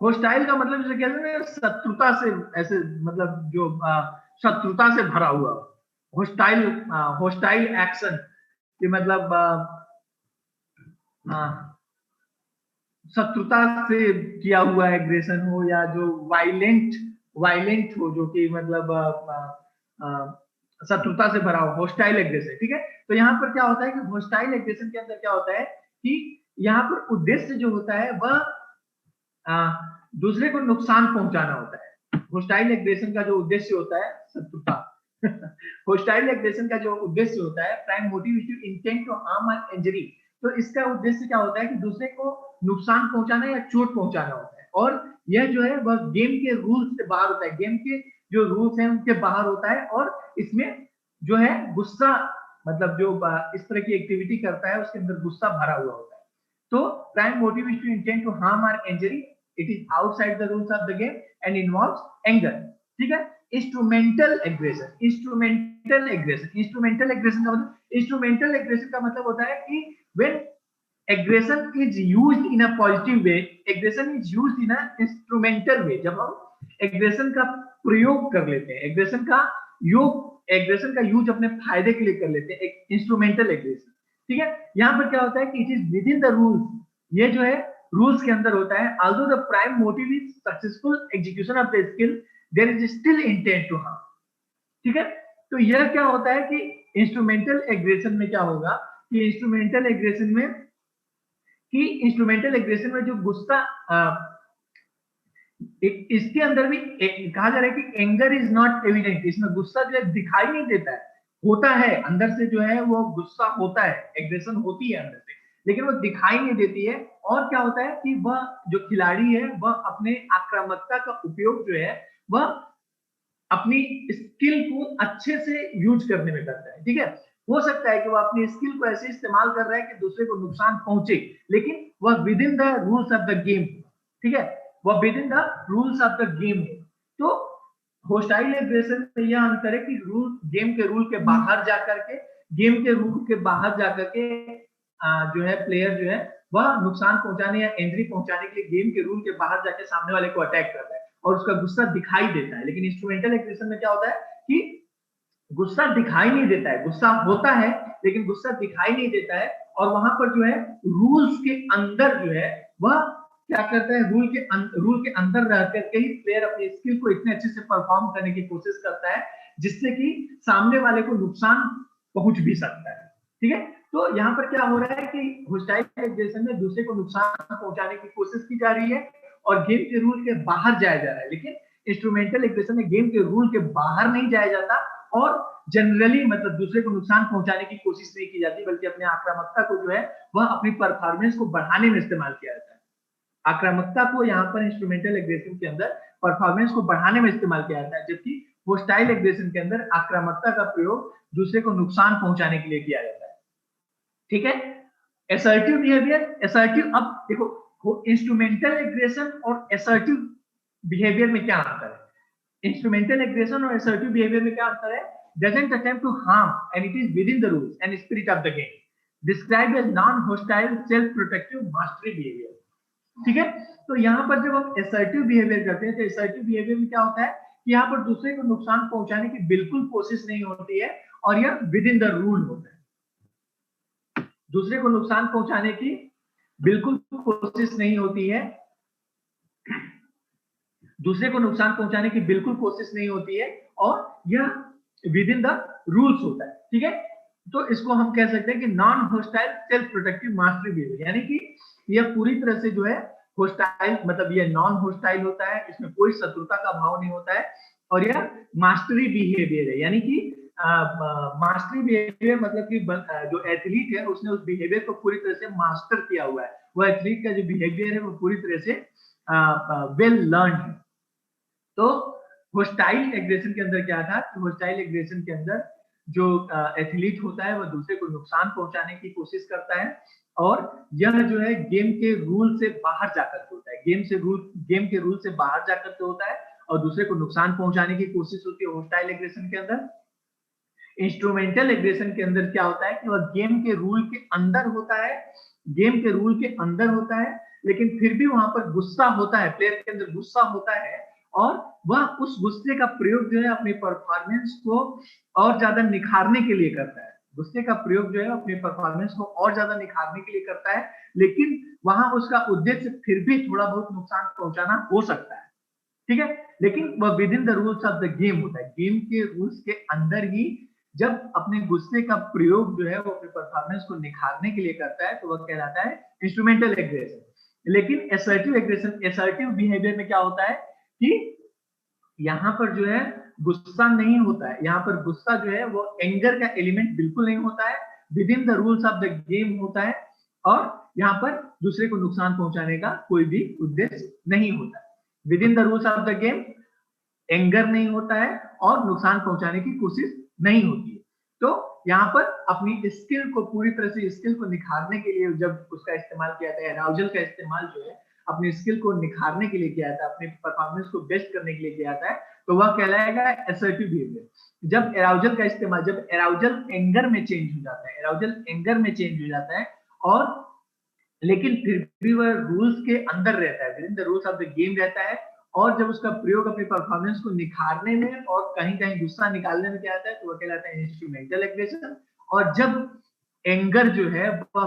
होस्टाइल का मतलब जैसे कहते हैं शत्रुता से, ऐसे मतलब जो शत्रुता से भरा हुआ, होस्टाइल, होस्टाइल एक्शन कि मतलब शत्रुता से किया हुआ एग्रेशन हो, या जो वायलेंट, वायलेंट हो, जो कि मतलब शत्रुता से भरा हो, होस्टाइल एग्रेशन। ठीक है, तो यहाँ पर क्या होता है कि होस्टाइल एग्रेशन के अंदर क्या होता है कि यहाँ पर उद्देश्य जो होता है वह दूसरे को नुकसान पहुंचाना होता है। होस्टाइल एग्रेशन का जो उद्देश्य होता है शत्रुता होस्टाइल एग्रेशन का जो उद्देश्य होता है, prime motive is to intent to harm और इंजरी, तो इसका उद्देश्य क्या होता है कि दूसरे को नुकसान पहुंचाना या चोट पहुंचाना होता है, और यह जो है वह गेम के रूल्स से बाहर होता है, गेम के जो रूल्स हैं उनके बाहर होता है, और इसमें जो है गुस्सा, मतलब जो इस तरह की एक्टिविटी करता है उसके अंदर गुस्सा भरा हुआ होता है। तो prime motive is to intent to harm और injury, it is outside the rules of the game and involves anger. ठीक है, instrumental aggression, instrumental aggression, instrumental aggression का मतलब, इंस्ट्रूमेंटल एग्रेशन का मतलब होता है कि when aggression is used in a positive way, aggression is used in a instrumental way, जब हम एग्रेशन का प्रयोग कर लेते हैं, एग्रेशन का योग, एग्रेशन का यूज अपने फायदे के लिए कर लेते हैं, एक इंस्ट्रूमेंटल एग्रेशन। ठीक है, यहाँ पर क्या होता है कि it is within the rules, ये जो है रूल्स के अंदर होता है, although the prime motive is successful execution of the skill there is still intent to harm. ठीक है, तो यह क्या होता है कि इंस्ट्रूमेंटल एग्रेशन में क्या होगा कि इंस्ट्रूमेंटल एग्रेशन में, कि इंस्ट्रूमेंटल एग्रेशन में जो गुस्सा, इसके अंदर भी कहा जा रहा है कि एंगर इज नॉट एविडेंट, इसमें गुस्सा जो है दिखाई नहीं देता है, होता है अंदर से, जो है वो गुस्सा होता है, एग्रेशन होती है अंदर से, लेकिन वो दिखाई नहीं देती है। और क्या होता है कि वह जो खिलाड़ी है वह अपने आक्रामकता का उपयोग जो है वह अपनी स्किल को अच्छे से यूज करने में करता है। ठीक है, हो सकता है कि वो अपनी स्किल को ऐसे इस्तेमाल कर रहा है कि दूसरे को नुकसान पहुंचे, लेकिन वह with in the rules of the game. ठीक है, वह with in the rules of the game है। तो होस्टाइल एग्रेशन में यह अंतर है कि रूल, गेम के रूल के बाहर जाकर के, गेम के रूल के बाहर जाकर के जो है प्लेयर जो है वह नुकसान पहुंचाने या इंजरी पहुंचाने के लिए गेम के रूल के बाहर जाके सामने वाले को अटैक करता है और उसका गुस्सा दिखाई देता है। लेकिन इंस्ट्रूमेंटल एग्रेशन में क्या होता है कि गुस्सा दिखाई नहीं देता है, गुस्सा होता है लेकिन गुस्सा दिखाई नहीं देता है, और वहां पर जो है रूल्स के अंदर जो है वह क्या करता है, रूल के अंदर रह करके ही प्लेयर अपनी स्किल को इतने अच्छे से परफॉर्म करने की कोशिश करता है जिससे कि सामने वाले को नुकसान पहुंच भी सकता है। ठीक है, तो यहाँ पर क्या हो रहा है कि होस्टाइल एग्रेशन में दूसरे को नुकसान पहुंचाने की कोशिश की जा रही है और गेम के रूल के बाहर जाया जा रहा है, लेकिन इंस्ट्रूमेंटल एग्रेशन में गेम के रूल के बाहर नहीं जाया जाता और जनरली मतलब दूसरे को नुकसान पहुंचाने की कोशिश नहीं की जाती, बल्कि अपने आक्रामकता को जो है वह अपनी परफॉर्मेंस को बढ़ाने में इस्तेमाल किया जाता है। आक्रामकता को यहाँ पर इंस्ट्रूमेंटल एग्रेशन के अंदर परफॉर्मेंस को बढ़ाने में इस्तेमाल किया जाता है, जबकि होस्टाइल एग्रेशन के अंदर आक्रामकता का प्रयोग दूसरे को नुकसान पहुंचाने के लिए किया जाता है। ठीक है, असर्टिव बिहेवियर, असर्टिव, अब देखो इंस्ट्रूमेंटल एग्रेशन और असर्टिव बिहेवियर में क्या अंतर है? इंस्ट्रूमेंटल एग्रेशन और असर्टिव बिहेवियर में क्या अंतर है? doesn't attempt to harm and it is within the rules and spirit of the game, described as non-hostile self-protective mastery behavior। ठीक है, तो यहाँ पर जब हम असर्टिव बिहेवियर करते हैं तो असर्टिव बिहेवियर में क्या होता है कि यहाँ पर दूसरे को नुकसान पहुंचाने की बिल्कुल कोशिश नहीं होती है और यह विद इन द रूल होता है। दूसरे को नुकसान पहुंचाने की बिल्कुल कोशिश नहीं होती है, दूसरे को नुकसान पहुंचाने की बिल्कुल कोशिश नहीं होती है और यह विद इन द रूल्स होता है। ठीक है, तो इसको हम कह सकते हैं कि non hostile self protective mastery behaviour, यानी कि यह पूरी तरह से जो है होस्टाइल मतलब यह नॉन होस्टाइल होता है, इसमें कोई शत्रुता का भाव नहीं होता है और यह मास्टरी बिहेवियर है, यानी कि मास्टरी बिहेवियर मतलब कि जो एथलीट है उसने उस बिहेवियर को पूरी तरह से मास्टर किया हुआ है, वो एथलीट का जो बिहेवियर है वो पूरी तरह से वेल लर्न है। तो होस्टाइल एग्रेशन के अंदर क्या था? होस्टाइल एग्रेशन के अंदर जो एथलीट होता है वह दूसरे को नुकसान पहुंचाने की कोशिश करता है और यह जो है गेम के रूल से बाहर जाकर होता है, गेम के रूल से बाहर जाकर के होता है और दूसरे को नुकसान पहुंचाने की कोशिश होती है होस्टाइल एग्रेशन के अंदर। इंस्ट्रूमेंटल एग्रेशन के अंदर क्या होता है कि वह गेम के रूल के अंदर होता है, गेम के रूल के अंदर होता है, लेकिन फिर भी वहां पर गुस्सा होता है, प्लेयर के अंदर गुस्सा होता है और वह उस गुस्से का प्रयोग जो है अपनी परफॉर्मेंस को और ज्यादा निखारने के लिए करता है। गुस्से का प्रयोग जो है अपनी परफॉर्मेंस को और ज्यादा निखारने के लिए करता है, लेकिन वहां उसका उद्देश्य फिर भी थोड़ा बहुत नुकसान पहुंचाना हो सकता है। ठीक है, लेकिन वह with in the rules of the game होता है, गेम के रूल्स के अंदर ही जब अपने गुस्से का प्रयोग जो है वो अपने परफॉर्मेंस को निखारने के लिए करता है तो वह कहलाता है इंस्ट्रूमेंटल एग्रेशन। लेकिन असर्टिव एग्रेशन, असर्टिव बिहेवियर में क्या होता है कि यहाँ पर जो है गुस्सा नहीं होता है, यहाँ पर गुस्सा जो है वो एंगर का एलिमेंट बिल्कुल नहीं होता है, with in the rules of the game होता है और यहाँ पर दूसरे को नुकसान पहुंचाने का कोई भी उद्देश्य नहीं होता है। With in the rules of the game anger नहीं होता है और नुकसान पहुंचाने की कोशिश नहीं होती है। तो यहाँ पर अपनी स्किल को पूरी तरह से स्किल को निखारने के लिए जब उसका इस्तेमाल किया जाता है, अराउजल का इस्तेमाल जो है अपनी स्किल को निखारने के लिए किया जाता है, अपनी परफॉर्मेंस को बेस्ट करने के लिए किया जाता है, तो वह कहलाएगा असर्टिव बिहेवियर। जब अराउजल का इस्तेमाल, जब अराउजल एंगर में चेंज हो जाता है, अराउजल एंगर में चेंज हो जाता है और लेकिन फिर भी वह रूल्स के अंदर रहता है, with in the rules of the game रहता है और जब उसका प्रयोग अपनी परफॉर्मेंस को निखारने में और कहीं कहीं गुस्सा निकालने में क्या आता है तो वह कहलाता है इंस्ट्रूमेंटल एग्रेशन। और जब एंगर जो है वह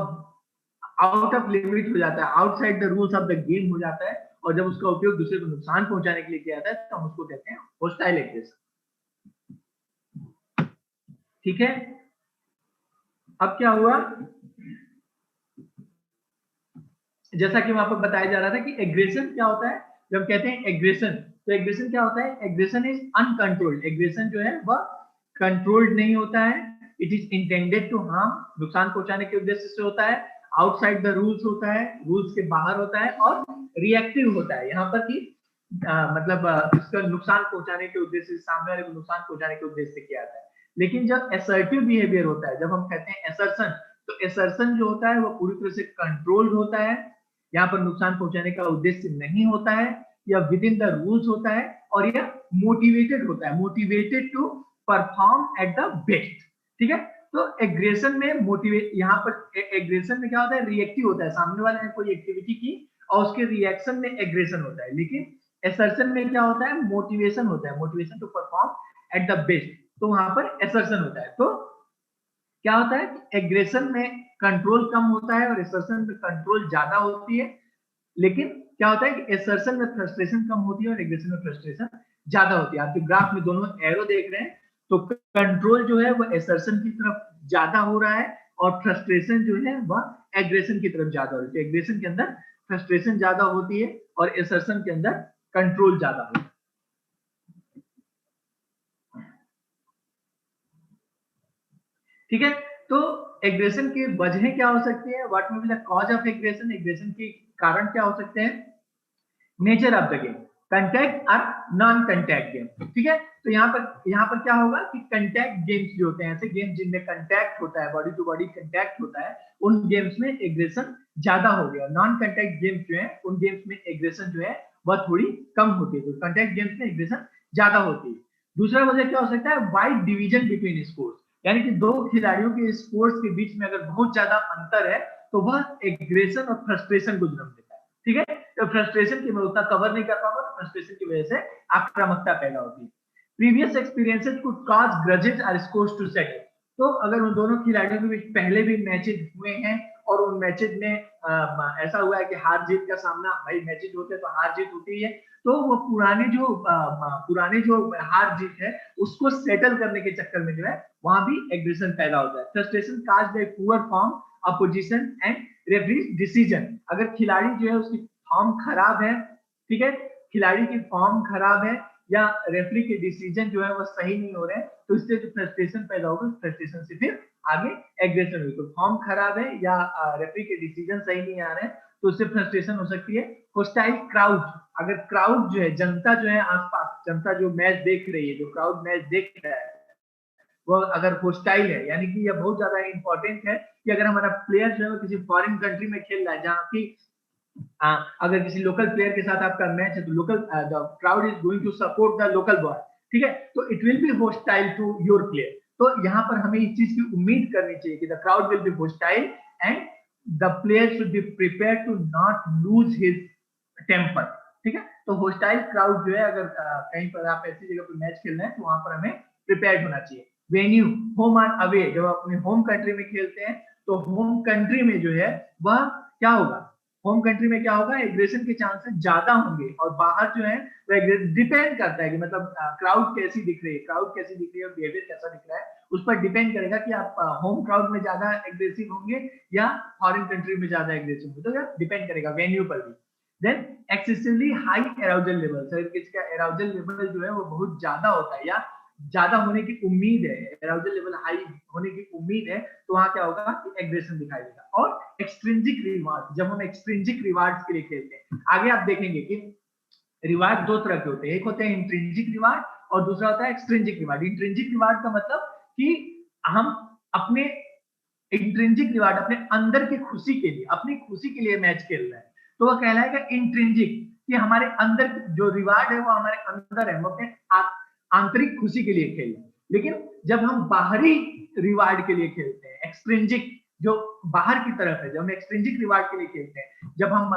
आउट ऑफ लिमिट हो जाता है, outside the rules of the game हो जाता है और जब उसका उपयोग दूसरे को नुकसान पहुंचाने के लिए किया जाता है तो हम उसको कहते हैं होस्टाइल एग्रेशन। ठीक है, अब क्या हुआ, जैसा कि वहां पर बताया जा रहा था कि एग्रेशन क्या होता है। जब कहते हैं एग्रेशन तो एग्रेशन क्या होता है? एग्रेशन इज अनकंट्रोल्ड, एग्रेशन जो है वह कंट्रोल्ड नहीं होता है, it is intended to harm, नुकसान पहुंचाने के उद्देश्य से होता है, आउटसाइड द रूल्स होता है, रूल्स के बाहर होता है और रिएक्टिव होता है, यहाँ पर कि मतलब इसका नुकसान पहुंचाने के उद्देश्य, सामने वाले को नुकसान पहुंचाने के उद्देश्य से किया जाता है। लेकिन जब असर्टिव बिहेवियर होता है, जब हम कहते हैं असर्शन, तो असर्शन जो होता है वो पूरी तरह से कंट्रोल्ड होता है, यहाँ पर नुकसान पहुंचाने का उद्देश्य नहीं होता है, यह विद इन द रूल्स होता है और यह मोटिवेटेड होता है, motivated to perform at the best. ठीक है, तो एग्रेशन में मोटिवेट, यहाँ पर एग्रेशन में क्या होता है? रिएक्टिव होता है, सामने वाले ने कोई एक्टिविटी की और उसके रिएक्शन में एग्रेशन होता है। लेकिन असर्शन में क्या होता है? मोटिवेशन होता है, motivation to perform at the best, तो वहां पर असर्शन होता है। तो क्या होता है? एग्रेशन में कंट्रोल कम होता है और असर्शन में कंट्रोल ज्यादा होती है। लेकिन क्या होता है कि असर्शन में फ्रस्ट्रेशन कम होती है और एग्रेशन में फ्रस्ट्रेशन ज्यादा होती है। आप जो ग्राफ में दोनों एरो देख रहे हैं तो कंट्रोल जो है वो एसर्शन की तरफ ज्यादा हो रहा है और फ्रस्ट्रेशन जो है वह एग्रेशन की तरफ ज्यादा हो रही है। एग्रेशन के अंदर फ्रस्ट्रेशन ज्यादा होती है और एसर्शन के अंदर कंट्रोल ज्यादा होता है। ठीक है, तो एग्रेशन की वजह क्या हो सकती है, what may be the cause of aggression, aggression के कारण क्या हो सकते हैं। Nature of the game, contact और नॉन कंटैक्ट गेम। ठीक है, तो यहाँ पर क्या होगा कि कंटैक्ट गेम्स जो होते हैं, ऐसे गेम जिनमें कंटैक्ट होता है, बॉडी टू बॉडी कंटैक्ट होता है, उन गेम्स में एग्रेशन ज्यादा हो गया। नॉन कंटैक्ट गेम्स जो है उन गेम्स में एग्रेशन जो है वह थोड़ी कम होती है, तो कंटैक्ट गेम्स में एग्रेशन ज्यादा होती है। दूसरा वजह क्या हो सकता है, वाइड डिवीजन बिटवीन स्पोर्ट्स, यानी कि दो खिलाड़ियों के स्पोर्ट्स के बीच में अगर बहुत ज्यादा अंतर है तो वह एग्रेशन और फ्रस्ट्रेशन को जन्म देता है। ठीक है, तो फ्रस्ट्रेशन की मैं उतना कवर नहीं कर पाऊंगा, तो फ्रस्ट्रेशन की वजह से आक्रामकता पैदा होती है। Previous experiences could cause grudges और स्कोर्स टू सेटल, तो अगर उन दोनों खिलाड़ियों के बीच पहले भी मैचेस हुए हैं और उन मैचेस में ऐसा हुआ है कि हार जीत का सामना, भाई मैचेस होते हैं तो हार जीत होती है, तो वो पुराने जो हार जीत है उसको सेटल करने के चक्कर में जो है वहां भी एग्रेशन पैदा होता है। Frustration caused by poor form, opposition and referee decision, अगर खिलाड़ी जो है उसकी फॉर्म खराब है, ठीक है, खिलाड़ी की फॉर्म खराब है या रेफरी के डिसीजन जो है वो सही नहीं हो रहे हैं, तो इससे जो फ्रस्ट्रेशन पैदा होगा, फ्रस्ट्रेशन से फिर आगे एग्रेशन होगी। तो फॉर्म खराब है या रेफरी के डिसीजन सही नहीं आ रहे हैं तो उससे फ्रस्ट्रेशन हो सकती है। होस्टाइल क्राउड, अगर क्राउड जो है, जनता जो है आसपास, जनता जो मैच देख रही है, जो क्राउड मैच देख रहा है, वो अगर होस्टाइल है, यानी कि यह बहुत ज्यादा इंपॉर्टेंट है कि अगर हमारा प्लेयर जो है किसी फॉरेन कंट्री में खेल रहा है जहाँ की अगर किसी लोकल प्लेयर के साथ आपका मैच है तो local the crowd is going to support the local boy, ठीक है, तो it will be hostile to your player. तो यहाँ पर हमें इस चीज की उम्मीद करनी चाहिए कि the crowd will be hostile and the player should be prepare to not lose his temper. ठीक है, तो होस्टाइल क्राउड जो है, अगर कहीं पर आप ऐसी जगह पर मैच खेल रहे हैं तो वहां पर हमें प्रिपेयर होना चाहिए। वेन्यू, होम और अवे, जब आप अपने होम कंट्री में खेलते हैं तो होम कंट्री में जो है वह क्या होगा, होम कंट्री में क्या होगा, एग्रेशन के चांसेस ज्यादा होंगे, और बाहर जो है वो डिपेंड करता है कि मतलब क्राउड कैसी दिख रही है, क्राउड कैसी दिख रही है और बिहेवियर कैसा दिख रहा है, उस पर डिपेंड करेगा कि आप होम क्राउड में ज्यादा एग्रेसिव होंगे या फॉरेन कंट्री में ज्यादा एग्रेसिव होंगे, तो डिपेंड करेगा वेन्यू पर भी। Then excessively high arousal level, sir किसका एराउजल लेवल जो है वो बहुत ज्यादा होता है या ज्यादा होने की उम्मीद है, एराउजल लेवल हाई होने की उम्मीद है, तो वहां क्या होगा कि एग्रेशन दिखाई देगा। और एक्सट्रिंसिक रिवार्ड, जब हम एक्सट्रिंसिक रिवार्ड्स के लिए खेलते हैं, आगे आप देखेंगे कि रिवार्ड दो तरह के होते हैं, एक होते हैं इंट्रिंसिक रिवार्ड और दूसरा होता है एक्सट्रिंसिक रिवार्ड। इंट्रिंसिक रिवार्ड का मतलब कि हम अपने इंट्रिंसिक रिवार्ड, अपने अंदर की खुशी के लिए, अपनी खुशी के लिए मैच खेल रहे हैं, तो वह कहलाएगा इंट्रिंसिक, कि हमारे अंदर जो रिवार्ड है वो हमारे अंदर है, हम अपने आंतरिक खुशी के लिए खेल रहे हैं। लेकिन जब हम बाहरी रिवार्ड के लिए खेलते हैं, एक्सट्रिंसिक जो बाहर की तरफ है, जब हम एक्सट्रिंसिक रिवार्ड के लिए खेलते हैं, जब हम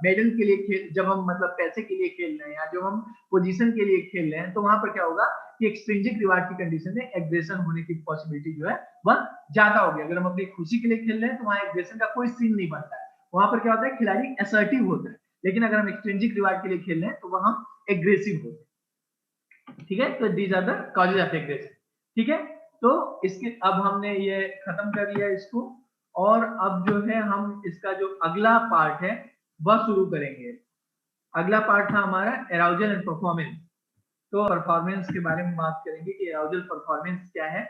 मेडल के लिए खेल, जब हम मतलब पैसे के लिए खेल रहे हैं या जब हम पोजीशन के लिए खेल रहे हैं, तो वहां पर क्या होगा कि एक्सट्रिंसिक रिवार्ड की कंडीशन में एग्रेशन होने की पॉसिबिलिटी जो है वह ज्यादा होगी। अगर हम अपनी खुशी के लिए खेल रहे हैं तो वहां एग्रेशन का कोई सीन नहीं बनता है, वहां पर क्या होता है, खिलाड़ी असर्टिव होता है। लेकिन अगर हम एक्सट्रिंसिक रिवार्ड के लिए खेल रहे हैं तो वह हम एग्रेसिव होते हैं। ठीक है, तो these are the causes of aggression. ठीक है, तो इसके अब हमने ये खत्म कर लिया इसको, और अब जो है हम इसका जो अगला पार्ट है वह शुरू करेंगे। अगला पार्ट था हमारा एराउजल एंड परफॉर्मेंस। तो परफॉर्मेंस के बारे में बात करेंगे कि एराउजल परफॉर्मेंस क्या है।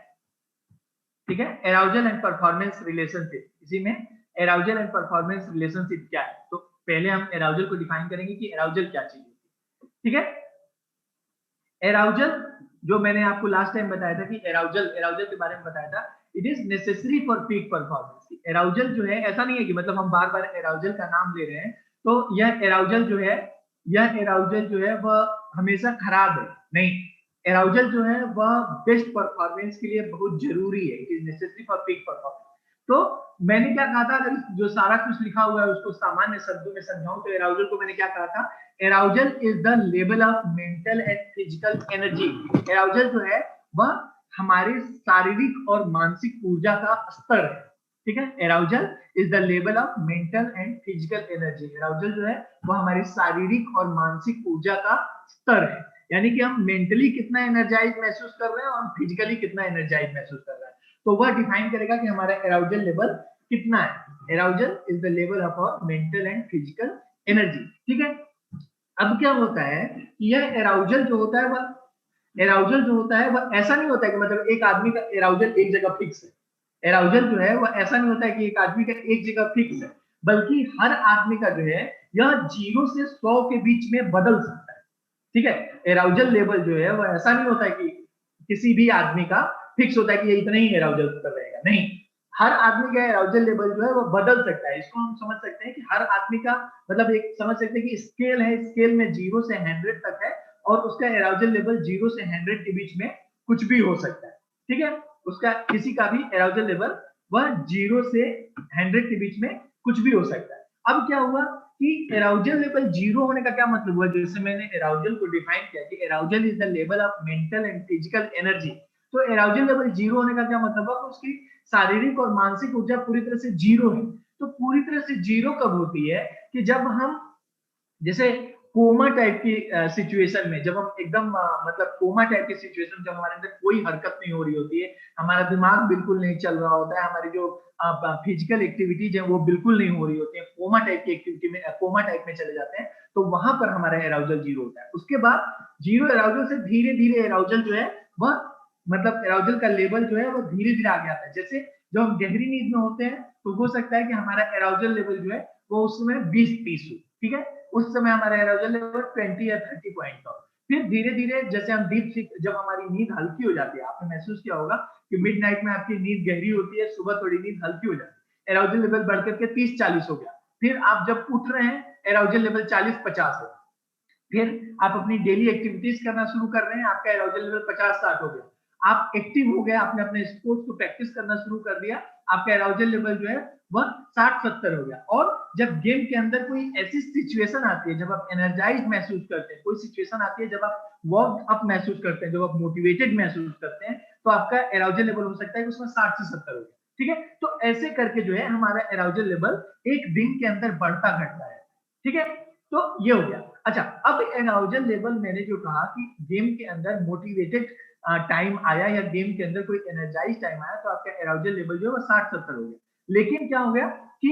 ठीक है, एराउजल एंड परफॉर्मेंस रिलेशनशिप, इसी में एराउजल एंड परफॉर्मेंस रिलेशनशिप क्या है, तो पहले हम एराउजल को डिफाइन करेंगे कि एराउजल क्या चीज है। ठीक है, एराउजल जो मैंने आपको लास्ट टाइम बताया था कि एराउजल के बारे में बताया था, it is necessary for peak performance. Arousal जो है ऐसा नहीं है कि मतलब हम बार बार एराउजल का नाम ले रहे हैं तो यह एराउजल जो है वह हमेशा खराब है, नहीं, एराउजल जो है वह बेस्ट परफॉर्मेंस के लिए बहुत जरूरी है, it is necessary for peak performance. तो मैंने क्या कहा था, अगर जो सारा कुछ लिखा हुआ है उसको सामान्य शब्दों में समझाऊं तो एराउजल को मैंने क्या कहा था, arousal is the level of mental and physical energy. Arousal जो है वह हमारे शारीरिक और मानसिक ऊर्जा का स्तर है। ठीक है, arousal is the level of mental and physical energy. Arousal जो है वह हमारी शारीरिक और मानसिक ऊर्जा का स्तर है। यानी कि हम मेंटली कितना एनर्जाइज महसूस कर रहे हैं और हम फिजिकली कितना एनर्जाइज महसूस कर रहे हैं, तो वह डिफाइन करेगा कि हमारा एराउजल लेवल कितना है। Arousal is the level of our mental and physical energy. ठीक है, अब क्या होता है कि यह एराउजल जो होता है वह ऐसा नहीं होता है कि मतलब एक आदमी का एराउजल एक जगह फिक्स है। एराउजल जो है वह ऐसा नहीं होता है कि एक आदमी का एक जगह फिक्स है, बल्कि हर आदमी का जो है यह 0 से 100 के बीच में बदल सकता है। ठीक है, एराउजल लेवल जो है वह ऐसा नहीं होता है कि किसी भी आदमी का फिक्स होता है कि ये इतना ही एराउजल कर रहेगा, नहीं, हर आदमी का एराउजल लेवल जो है वो बदल सकता है। इसको हम समझ सकते हैं कि हर आदमी का मतलब एक समझ सकते हैं कि स्केल है, स्केल में 0 से 100 तक है और उसका एराउजल लेवल 0 से 100 के बीच में कुछ भी हो सकता है। ठीक है, उसका किसी का भी एराउजल लेवल वह 0 से 100 के बीच में कुछ भी हो सकता है। अब क्या हुआ कि एराउजल लेवल 0 होने का क्या मतलब हुआ, जैसे मैंने एराउजल को डिफाइन किया कि arousal is the level of mental and physical energy. तो एराउजल लेवल 0 होने का क्या मतलब हुआ, उसकी शारीरिक और मानसिक ऊर्जा पूरी तरह से 0 है। तो पूरी तरह से 0 कब होती है कि जब हम जैसे कोमा टाइप की सिचुएशन में, जब हम एकदम मतलब कोमा टाइप की सिचुएशन, जब हमारे अंदर कोई हरकत नहीं हो रही होती है, हमारा दिमाग बिल्कुल नहीं चल रहा होता है, हमारी जो फिजिकल एक्टिविटीज है वो बिल्कुल नहीं हो रही होती है, कोमा टाइप की एक्टिविटी में, कोमा टाइप में चले जाते हैं, तो वहां पर हमारा एराउजल 0 होता है। उसके बाद 0 एराउजल से धीरे धीरे एराउजल जो है वह मतलब एराउजल का लेवल जो है वो धीरे धीरे आगे आता है। जैसे जब हम गहरी नींद में होते हैं तो हो सकता है कि हमारा एराउजल लेवल जो है वो उस समय 20-30 हो। ठीक है, उस समय हमारा एराउजल लेवल 20 या 30 पॉइंट का। फिर धीरे धीरे जैसे हम डीप स्लीप, जब हमारी नींद हल्की हो जाती है, आपने महसूस किया होगा कि मिडनाइट में आपकी नींद गहरी होती है, सुबह थोड़ी नींद हल्की हो जाती है, एराउजल लेवल बढ़ करके 30-40 हो गया। फिर आप जब उठ रहे हैं एराउजल लेवल 40-50 हो, फिर आप अपनी डेली एक्टिविटीज करना शुरू कर रहे हैं, आपका एराउजल लेवल 50-60 हो गया, आप एक्टिव हो गए, आपने अपने स्पोर्ट्स को प्रैक्टिस करना शुरू कर दिया, आपका एराउजल लेवल जो है वह 60-70 हो गया। और जब गेम के अंदर कोई ऐसी सिचुएशन आती है जब आप एनर्जाइज महसूस करते हैं, कोई सिचुएशन आती है जब आप वर्क अप महसूस करते हैं, जब आप मोटिवेटेड महसूस करते हैं, तो आपका एराउजल लेवल हो सकता है कि उसमें 60 से 70 हो गया। ठीक है, तो ऐसे करके जो है हमारा एराउजल लेवल एक दिन के अंदर बढ़ता घटता है। ठीक है, तो ये हो गया। अच्छा, अब एराउजल लेवल मैंने जो कहा कि गेम के अंदर मोटिवेटेड टाइम आया या गेम के अंदर कोई एनर्जाइज टाइम आया तो आपका एराउजल लेवल जो है वो 60-70 हो गया। लेकिन क्या हो गया कि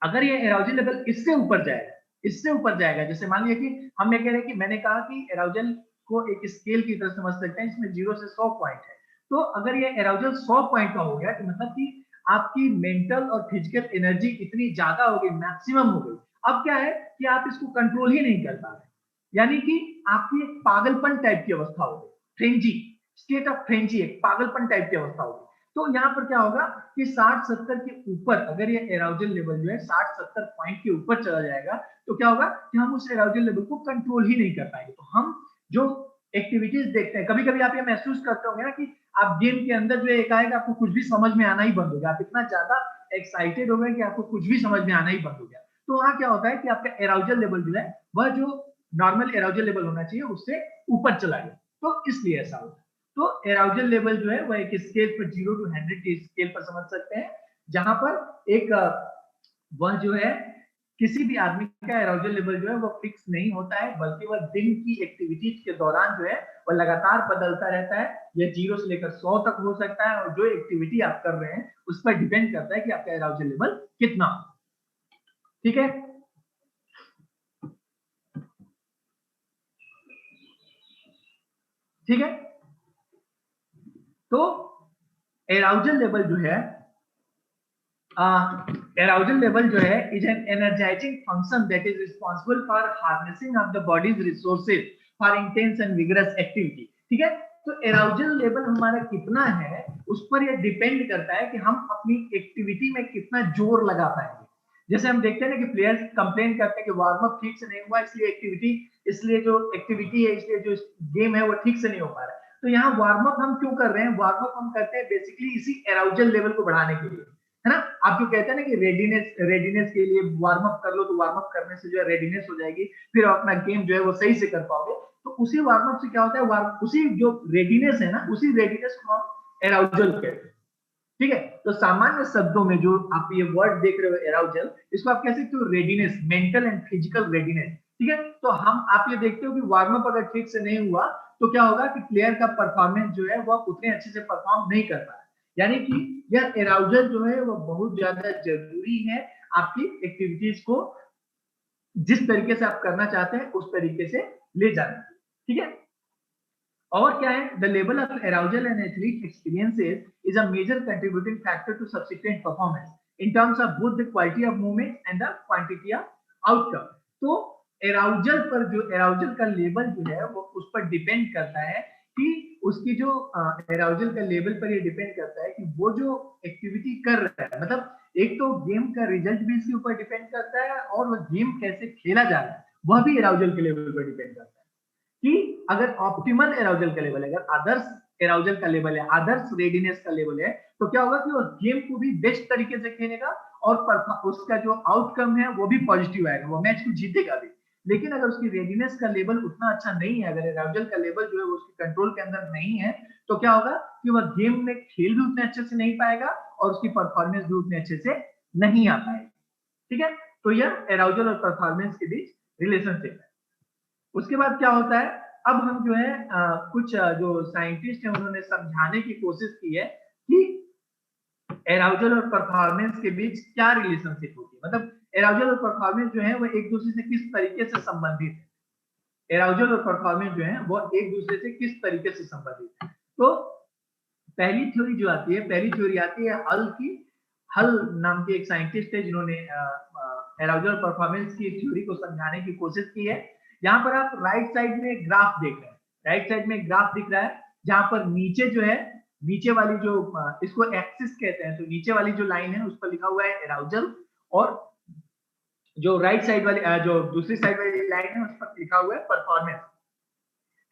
अगर ये एराउजल लेवल इससे ऊपर जाएगा, जैसे मान लिया कि हम ये कह रहे हैं कि मैंने कहा कि एराउजल को एक स्केल की तरह समझ सकते हैं, इसमें 0 से 100 पॉइंट है। तो अगर ये एराउजल 100 पॉइंट का हो गया तो मतलब कि आपकी मेंटल और फिजिकल एनर्जी इतनी ज्यादा हो गई, मैक्सिमम हो गई। अब क्या है कि आप इसको कंट्रोल ही नहीं कर पा रहे, यानी कि आपकी एक पागलपन टाइप की अवस्था हो गई, फ्रेंजी, स्टेट ऑफ फ्रेंजी, एक पागलपन टाइप की अवस्था होगी। तो यहाँ पर क्या होगा कि 60-70 के ऊपर अगर ये एराउजल लेवल जो है 60-70 पॉइंट के ऊपर चला जाएगा तो क्या होगा कि हम उस एराउजल लेवल को कंट्रोल ही नहीं कर पाएंगे। तो हम जो एक्टिविटीज देखते हैं, कभी कभी आप ये महसूस करते होंगे ना कि आप गेम के अंदर जो एक आएगा आपको कुछ भी समझ में आना ही बंद हो गया, आप इतना ज्यादा एक्साइटेड हो गए कि आपको कुछ भी समझ में आना ही बंद हो गया। तो वहां क्या होता है कि आपका एराउजल लेवल जो है वह जो नॉर्मल एराउजल लेवल होना चाहिए उससे ऊपर चला गया, तो इसलिए ऐसा होता है। तो एराउजल लेवल जो है वह एक स्केल पर 0 to 100 के स्केल पर समझ सकते हैं, जहां पर एक वह जो है किसी भी आदमी का एराउजल लेवल जो है वो फिक्स नहीं होता है, बल्कि वह दिन की एक्टिविटीज के दौरान जो है वह लगातार बदलता रहता है। यह 0 से लेकर 100 तक हो सकता है और जो एक्टिविटी आप कर रहे हैं उस पर डिपेंड करता है कि आपका एराउजल लेवल कितना हो। ठीक है, ठीक है, तो एराउजल लेवल जो है एराउजल लेवल जो है is an energising function that is responsible for harnessing of the bodies resources for intense and vigorous activity. ठीक है, तो एराउजल लेवल हमारा कितना है उस पर यह डिपेंड करता है कि हम अपनी एक्टिविटी में कितना जोर लगा पाएंगे। जैसे हम देखते हैं ना कि प्लेयर्स कंप्लेन करते हैं कि वार्म अप ठीक से नहीं हुआ, इसलिए जो एक्टिविटी है, इसलिए जो गेम है वो ठीक से नहीं हो पा रहा है। तो यहाँ वार्म अप हम क्यों कर रहे हैं, वार्म अप हम करते हैं बेसिकली इसी एराउजल लेवल को बढ़ाने के लिए, है ना। आप जो कहते हैं ना कि रेडीनेस के लिए वार्म अप कर लो, तो वार्म अप करने से जो है रेडीनेस हो जाएगी, फिर अपना गेम जो है वो सही से कर पाओगे। तो उसी वार्म अप से क्या होता है, उसी जो रेडीनेस है ना, उसी रेडीनेस को हम एराउजल कहते हैं। ठीक है, तो सामान्य शब्दों में जो आप ये वर्ड देख रहे हो एराउजल, इसको आप कह सकते हो readiness, mental and physical readiness. ठीक है। तो हम आप ये देखते हो कि वार्म अप अगर ठीक से नहीं हुआ तो क्या होगा कि प्लेयर का परफॉर्मेंस जो है वो उतने अच्छे से परफॉर्म नहीं कर पाया। यानी कि यह एराउजल जो है वो बहुत ज्यादा जरूरी है आपकी एक्टिविटीज को जिस तरीके से आप करना चाहते हैं उस तरीके से ले जाना। ठीक है। और क्या है, the level of arousal and athletic experiences is a major contributing factor to subsequent performance in terms of both the quality of movement and the quantity of outcome। तो एराउजल पर जो एराउजल का लेवल जो है वो उस पर डिपेंड करता है कि उसकी जो एराउजल का लेवल पर ये डिपेंड करता है कि वो जो एक्टिविटी कर रहा है, मतलब एक तो गेम का रिजल्ट भी इसके ऊपर डिपेंड करता है और वो गेम कैसे खेला जा रहा है वह भी एराउजल के लेवल पर डिपेंड करता है। कि अगर ऑप्टिमल एराउजल का लेवल है, अगर आदर्श एराउजल का लेवल है, आदर्श रेडीनेस का लेवल है, तो क्या होगा कि वो गेम को भी बेस्ट तरीके से खेलेगा और उसका जो आउटकम है वो भी पॉजिटिव आएगा, वो मैच को जीतेगा भी। लेकिन अगर उसकी रेडीनेस का लेवल उतना अच्छा नहीं है, अगर एराउजल का लेवल जो है वो उसके कंट्रोल के अंदर नहीं है, तो क्या होगा कि वह गेम में खेल भी उतने अच्छे से नहीं पाएगा और उसकी परफॉर्मेंस भी उतने अच्छे से नहीं आ पाएगी। ठीक है। तो यह एराउजल और परफॉर्मेंस के बीच रिलेशनशिप है। उसके बाद क्या होता है, अब हम जो है कुछ जो साइंटिस्ट हैं उन्होंने समझाने की कोशिश की है कि एराउजल और परफॉर्मेंस के बीच क्या रिलेशनशिप होती है, मतलब एराउजल और परफॉर्मेंस जो है वो एक दूसरे से किस तरीके से संबंधित है। एराउजल और परफॉर्मेंस जो है वो एक दूसरे से किस तरीके से संबंधित है। तो पहली थ्योरी जो आती है, पहली थ्योरी आती है हल की। हल नाम के एक साइंटिस्ट है जिन्होंने एराउजल और परफॉर्मेंस की थ्योरी को समझाने की कोशिश की है। यहाँ पर आप राइट साइड में ग्राफ देख रहे हैं, राइट साइड में ग्राफ दिख रहा है जहां पर नीचे जो है, नीचे वाली जो इसको एक्सिस कहते हैं, तो नीचे वाली जो लाइन है उस पर लिखा हुआ है एराउजल, और जो राइट साइड वाली जो दूसरी साइड वाली लाइन है उस पर लिखा हुआ है परफॉर्मेंस।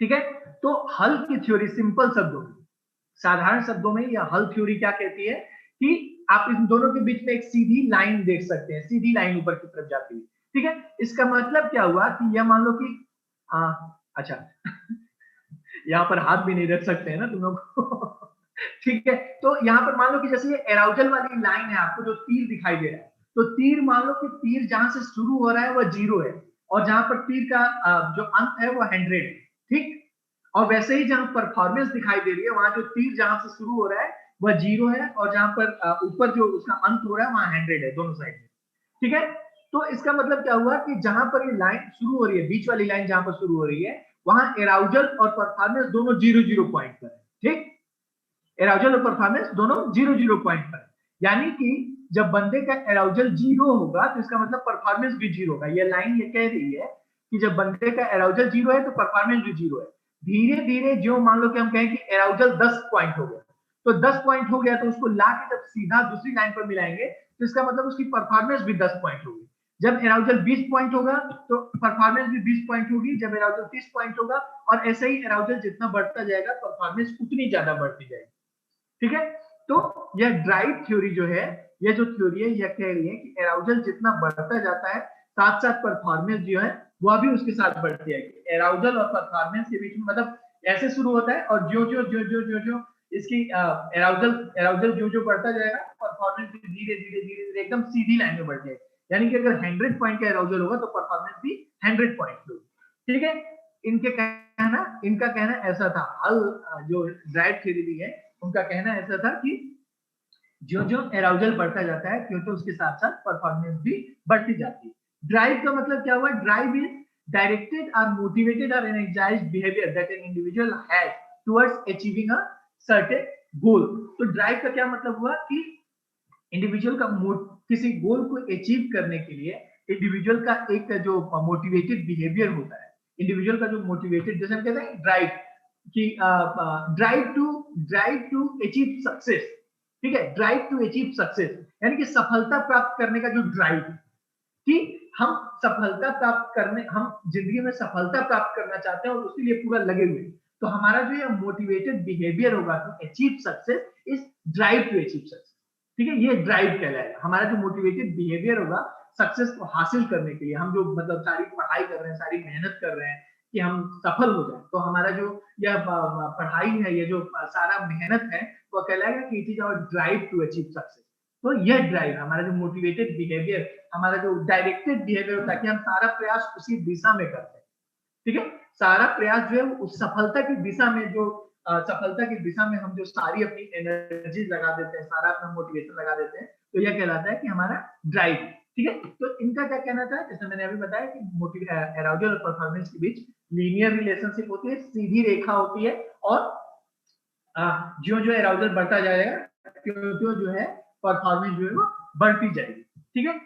ठीक है। तो हल की थ्योरी सिंपल शब्दों में, साधारण शब्दों में यह हल थ्योरी क्या कहती है कि आप इन दोनों के बीच में एक सीधी लाइन देख सकते हैं, सीधी लाइन ऊपर की तरफ जाती है। ठीक है। इसका मतलब क्या हुआ कि यह मान लो कि अच्छा यहाँ पर हाथ भी नहीं रख सकते हैं ना तुम लोग ठीक है। तो यहाँ पर मान लो कि जैसे ये एराउजल वाली लाइन है, आपको जो तीर दिखाई दे रहा है, तो तीर मान लो कि तीर जहां से शुरू हो रहा है वह 0 है और जहां पर तीर का जो अंत है वो 100 है। ठीक। और वैसे ही जहां परफॉर्मेंस दिखाई दे रही है, वहां जो तीर जहां से शुरू हो रहा है वह 0 है और जहां पर ऊपर जो उसका अंत हो रहा है वहां 100 है, दोनों साइड में। ठीक है। तो इसका मतलब क्या हुआ कि जहां पर ये लाइन शुरू हो रही है, बीच वाली लाइन जहां पर शुरू हो रही है, वहां एराउजल और परफॉर्मेंस दोनों 0-0 पॉइंट पर है। ठीक। एराउजल और परफॉर्मेंस दोनों 0-0 पॉइंट पर है। यानी कि जब बंदे का एराउजल 0 होगा तो इसका मतलब परफॉर्मेंस भी 0 होगा। ये लाइन ये कह रही है कि जब बंदे का एराउजल 0 है तो परफॉर्मेंस भी 0 है। धीरे धीरे जो मान लो कि हम कहें कि एराउजल 10 पॉइंट हो गया, तो 10 पॉइंट हो गया तो उसको ला के जब सीधा दूसरी लाइन पर मिलाएंगे तो इसका मतलब उसकी परफॉर्मेंस भी 10 पॉइंट होगी। जब एराउजल 20 पॉइंट होगा तो परफॉर्मेंस भी 20 पॉइंट होगी। जब एराउजल 30 पॉइंट होगा, और ऐसे ही एराउजल जितना बढ़ता जाएगा परफॉर्मेंस उतनी ज्यादा बढ़ती जाएगी। ठीक है। तो यह ड्राइव थ्योरी जो है, यह जो थ्योरी है यह कह रही है कि एराउजल जितना बढ़ता जाता है साथ साथ परफॉर्मेंस जो है वह भी उसके साथ बढ़ती है। एराउजल और परफॉर्मेंस के बीच में मतलब ऐसे शुरू होता है और जो जो जो जो जो जो इसकी एराउजल एराउजल जो जो बढ़ता जाएगा परफॉर्मेंस भी धीरे धीरे धीरे धीरे एकदम सीधी लाइन में बढ़ जाएगी। यानी कि अगर 100 पॉइंट का एराउजल होगा तो परफॉर्मेंस भी 100 पॉइंट की होगी। ठीक है। इनका कहना ऐसा था, हल जो ड्राइव थ्योरी भी है उनका कहना ऐसा था कि जो जो एराउजल बढ़ता जाता है क्योंकि उसके साथ साथ परफॉर्मेंस भी बढ़ती जाती है। ड्राइव का मतलब क्या हुआ, ड्राइव इज डायरेक्टेड और मोटिवेटेड और energised behaviour that an individual has towards achieving a certain goal. तो ड्राइव का क्या मतलब हुआ कि इंडिविजुअल का किसी गोल को अचीव करने के लिए इंडिविजुअल का एक जो मोटिवेटेड बिहेवियर होता है, इंडिविजुअल का जो मोटिवेटेड, जैसे हम कहते हैं ड्राइव कि ड्राइव टू अचीव सक्सेस। ठीक है। ड्राइव टू अचीव सक्सेस यानी कि सफलता प्राप्त करने का जो ड्राइव, कि हम सफलता प्राप्त करने, हम जिंदगी में सफलता प्राप्त करना चाहते हैं और उसके लिए पूरा लगे हुए, तो हमारा जो ये मोटिवेटेड बिहेवियर होगा to achieve success is drive to achieve success. ठीक है। ये ड्राइव कहलाएगा। हमारा जो मोटिवेटेड बिहेवियर होगा सक्सेस को हासिल करने के लिए, हम जो मतलब सारी पढ़ाई कर रहे हैं, सारी मेहनत कर रहे हैं कि हम सफल हो जाए, तो हमारा जो यह पढ़ाई है, ये जो सारा मेहनत है, वो कहलाएगा कि it is our drive to achieve success. तो यह ड्राइव हमारा जो मोटिवेटेड बिहेवियर, हमारा जो डायरेक्टेड बिहेवियर होता है कि हम सारा प्रयास उसी दिशा में करते हैं, ठीक है, सारा प्रयास जो है उस सफलता की दिशा में, जो सफलता की दिशा में हम जो सारी अपनी एनर्जी लगा देते हैं, सारा अपना मोटिवेशन लगा देते हैं, तो यह कहलाता है कि हमारा ड्राइव, ठीक है। तो इनका क्या कहना था, जैसे मैंने अभी बताया कि एराउजल और परफॉर्मेंस के बीच लीनियर रिलेशनशिप होती है, सीधी रेखा होती है, और जो जो एराउजल बढ़ता जाएगा क्यों जो है परफॉर्मेंस जो है वो बढ़ती जाएगी, ठीक है।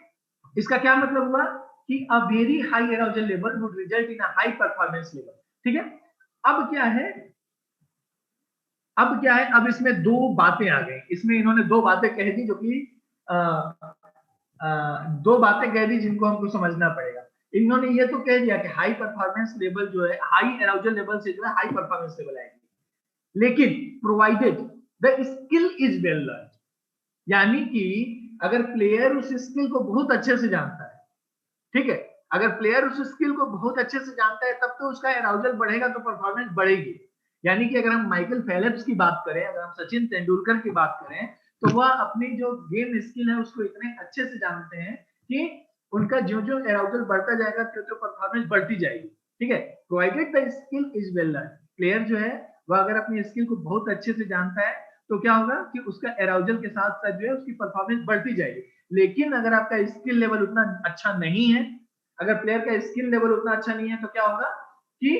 इसका क्या मतलब हुआ कि a very high arousal level would result in a high performance level, ठीक है। अब क्या है, अब इसमें दो बातें आ गई, इसमें इन्होंने दो बातें कह दी जो कि दो बातें कह दी जिनको हमको समझना पड़ेगा। इन्होंने ये तो कह दिया कि हाई परफॉर्मेंस लेवल जो है, हाई एराउजल लेवल से जो है हाई परफॉर्मेंस लेवल आएगी, लेकिन provided the skill is well learn, यानी कि अगर प्लेयर उस स्किल को बहुत अच्छे से जानता है, ठीक है, अगर प्लेयर उस स्किल को बहुत अच्छे से जानता है तब तो उसका एराउजल बढ़ेगा, तो परफॉर्मेंस बढ़ेगी। यानी कि अगर हम माइकल फेलिप्स की बात करें, अगर हम सचिन तेंदुलकर की बात करें, तो वह अपनी जो गेम स्किल है उसको इतने अच्छे से जानते हैं कि उनका जो जो एराउजल बढ़ता जाएगा तो परफॉर्मेंस बढ़ती जाएगी, ठीक है। Provided the skill is well learn, player जो है वह अगर अपनी स्किल को बहुत अच्छे से जानता है तो क्या होगा कि उसका एराउजल के साथ साथ जो है उसकी परफॉर्मेंस बढ़ती जाएगी। लेकिन अगर आपका स्किल लेवल उतना अच्छा नहीं है, अगर प्लेयर का स्किल लेवल उतना अच्छा नहीं है, तो क्या होगा कि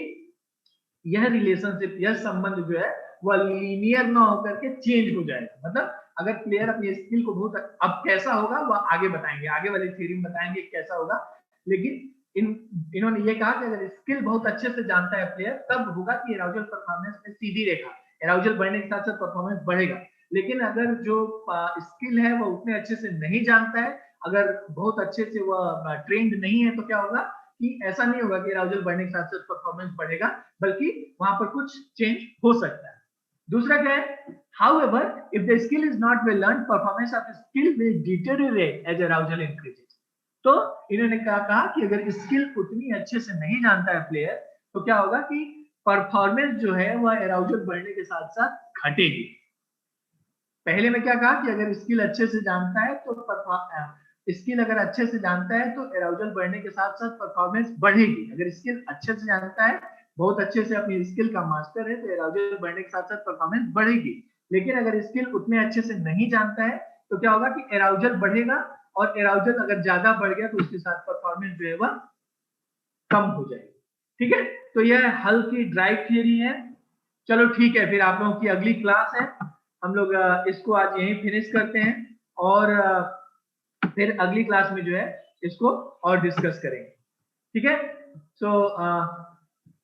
यह रिलेशनशिप, यह संबंध जो है वह लीनियर ना होकर के चेंज हो जाएगा। मतलब अगर प्लेयर अपनी स्किल को बहुत, अब कैसा होगा वह आगे बताएंगे, आगे वाले थ्योरी में बताएंगे कैसा होगा, लेकिन इन्होंने ये कहा कि अगर स्किल बहुत अच्छे से जानता है प्लेयर, तब होगा कि एराउजल परफॉर्मेंस में सीधी रेखा, एराउजल बढ़ने के साथ साथ परफॉर्मेंस बढ़ेगा। लेकिन अगर जो स्किल है वह उतने अच्छे से नहीं जानता है, अगर बहुत अच्छे से वह ट्रेंड नहीं है, तो क्या होगा कि ऐसा नहीं होगा कि एराउजल बढ़ने के साथ साथ परफॉर्मेंस बढ़ेगा, बल्कि वहां पर कुछ चेंज हो सकता है। दूसरा क्या है, however if the skill is not well learned, performance of skill will deteriorate as arousal increases। तो इन्होंने कहा कि अगर स्किल उतनी अच्छे से नहीं जानता है प्लेयर, तो क्या होगा कि परफॉर्मेंस जो है वह एराउजल बढ़ने के साथ साथ घटेगी। पहले में क्या कहा कि अगर स्किल अच्छे से जानता है तो स्किल अगर अच्छे से जानता है तो एराउजल बढ़ने के साथ साथ परफॉर्मेंस बढ़ेगी। अगर स्किल अच्छे से जानता है, बहुत अच्छे से अपनी स्किल का मास्टर है, तो एराउजल बढ़ने के साथ साथ परफॉर्मेंस बढ़ेगी। लेकिन अगर स्किल उतने अच्छे से नहीं जानता है तो क्या होगा कि एराउजल बढ़ेगा, और एराउजल अगर ज्यादा बढ़ गया तो उसके साथ परफॉर्मेंस जो है वह कम हो जाएगी, ठीक है। तो यह हल की ड्राइव थियरी है। चलो ठीक है, फिर आप लोगों की अगली क्लास है, हम लोग इसको आज यहीं फिनिश करते हैं, और फिर अगली क्लास में जो है इसको और डिस्कस करेंगे, ठीक है। सो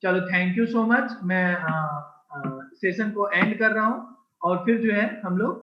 चलो, थैंक यू सो मच। मैं सेशन को एंड कर रहा हूं, और फिर जो है हम लोग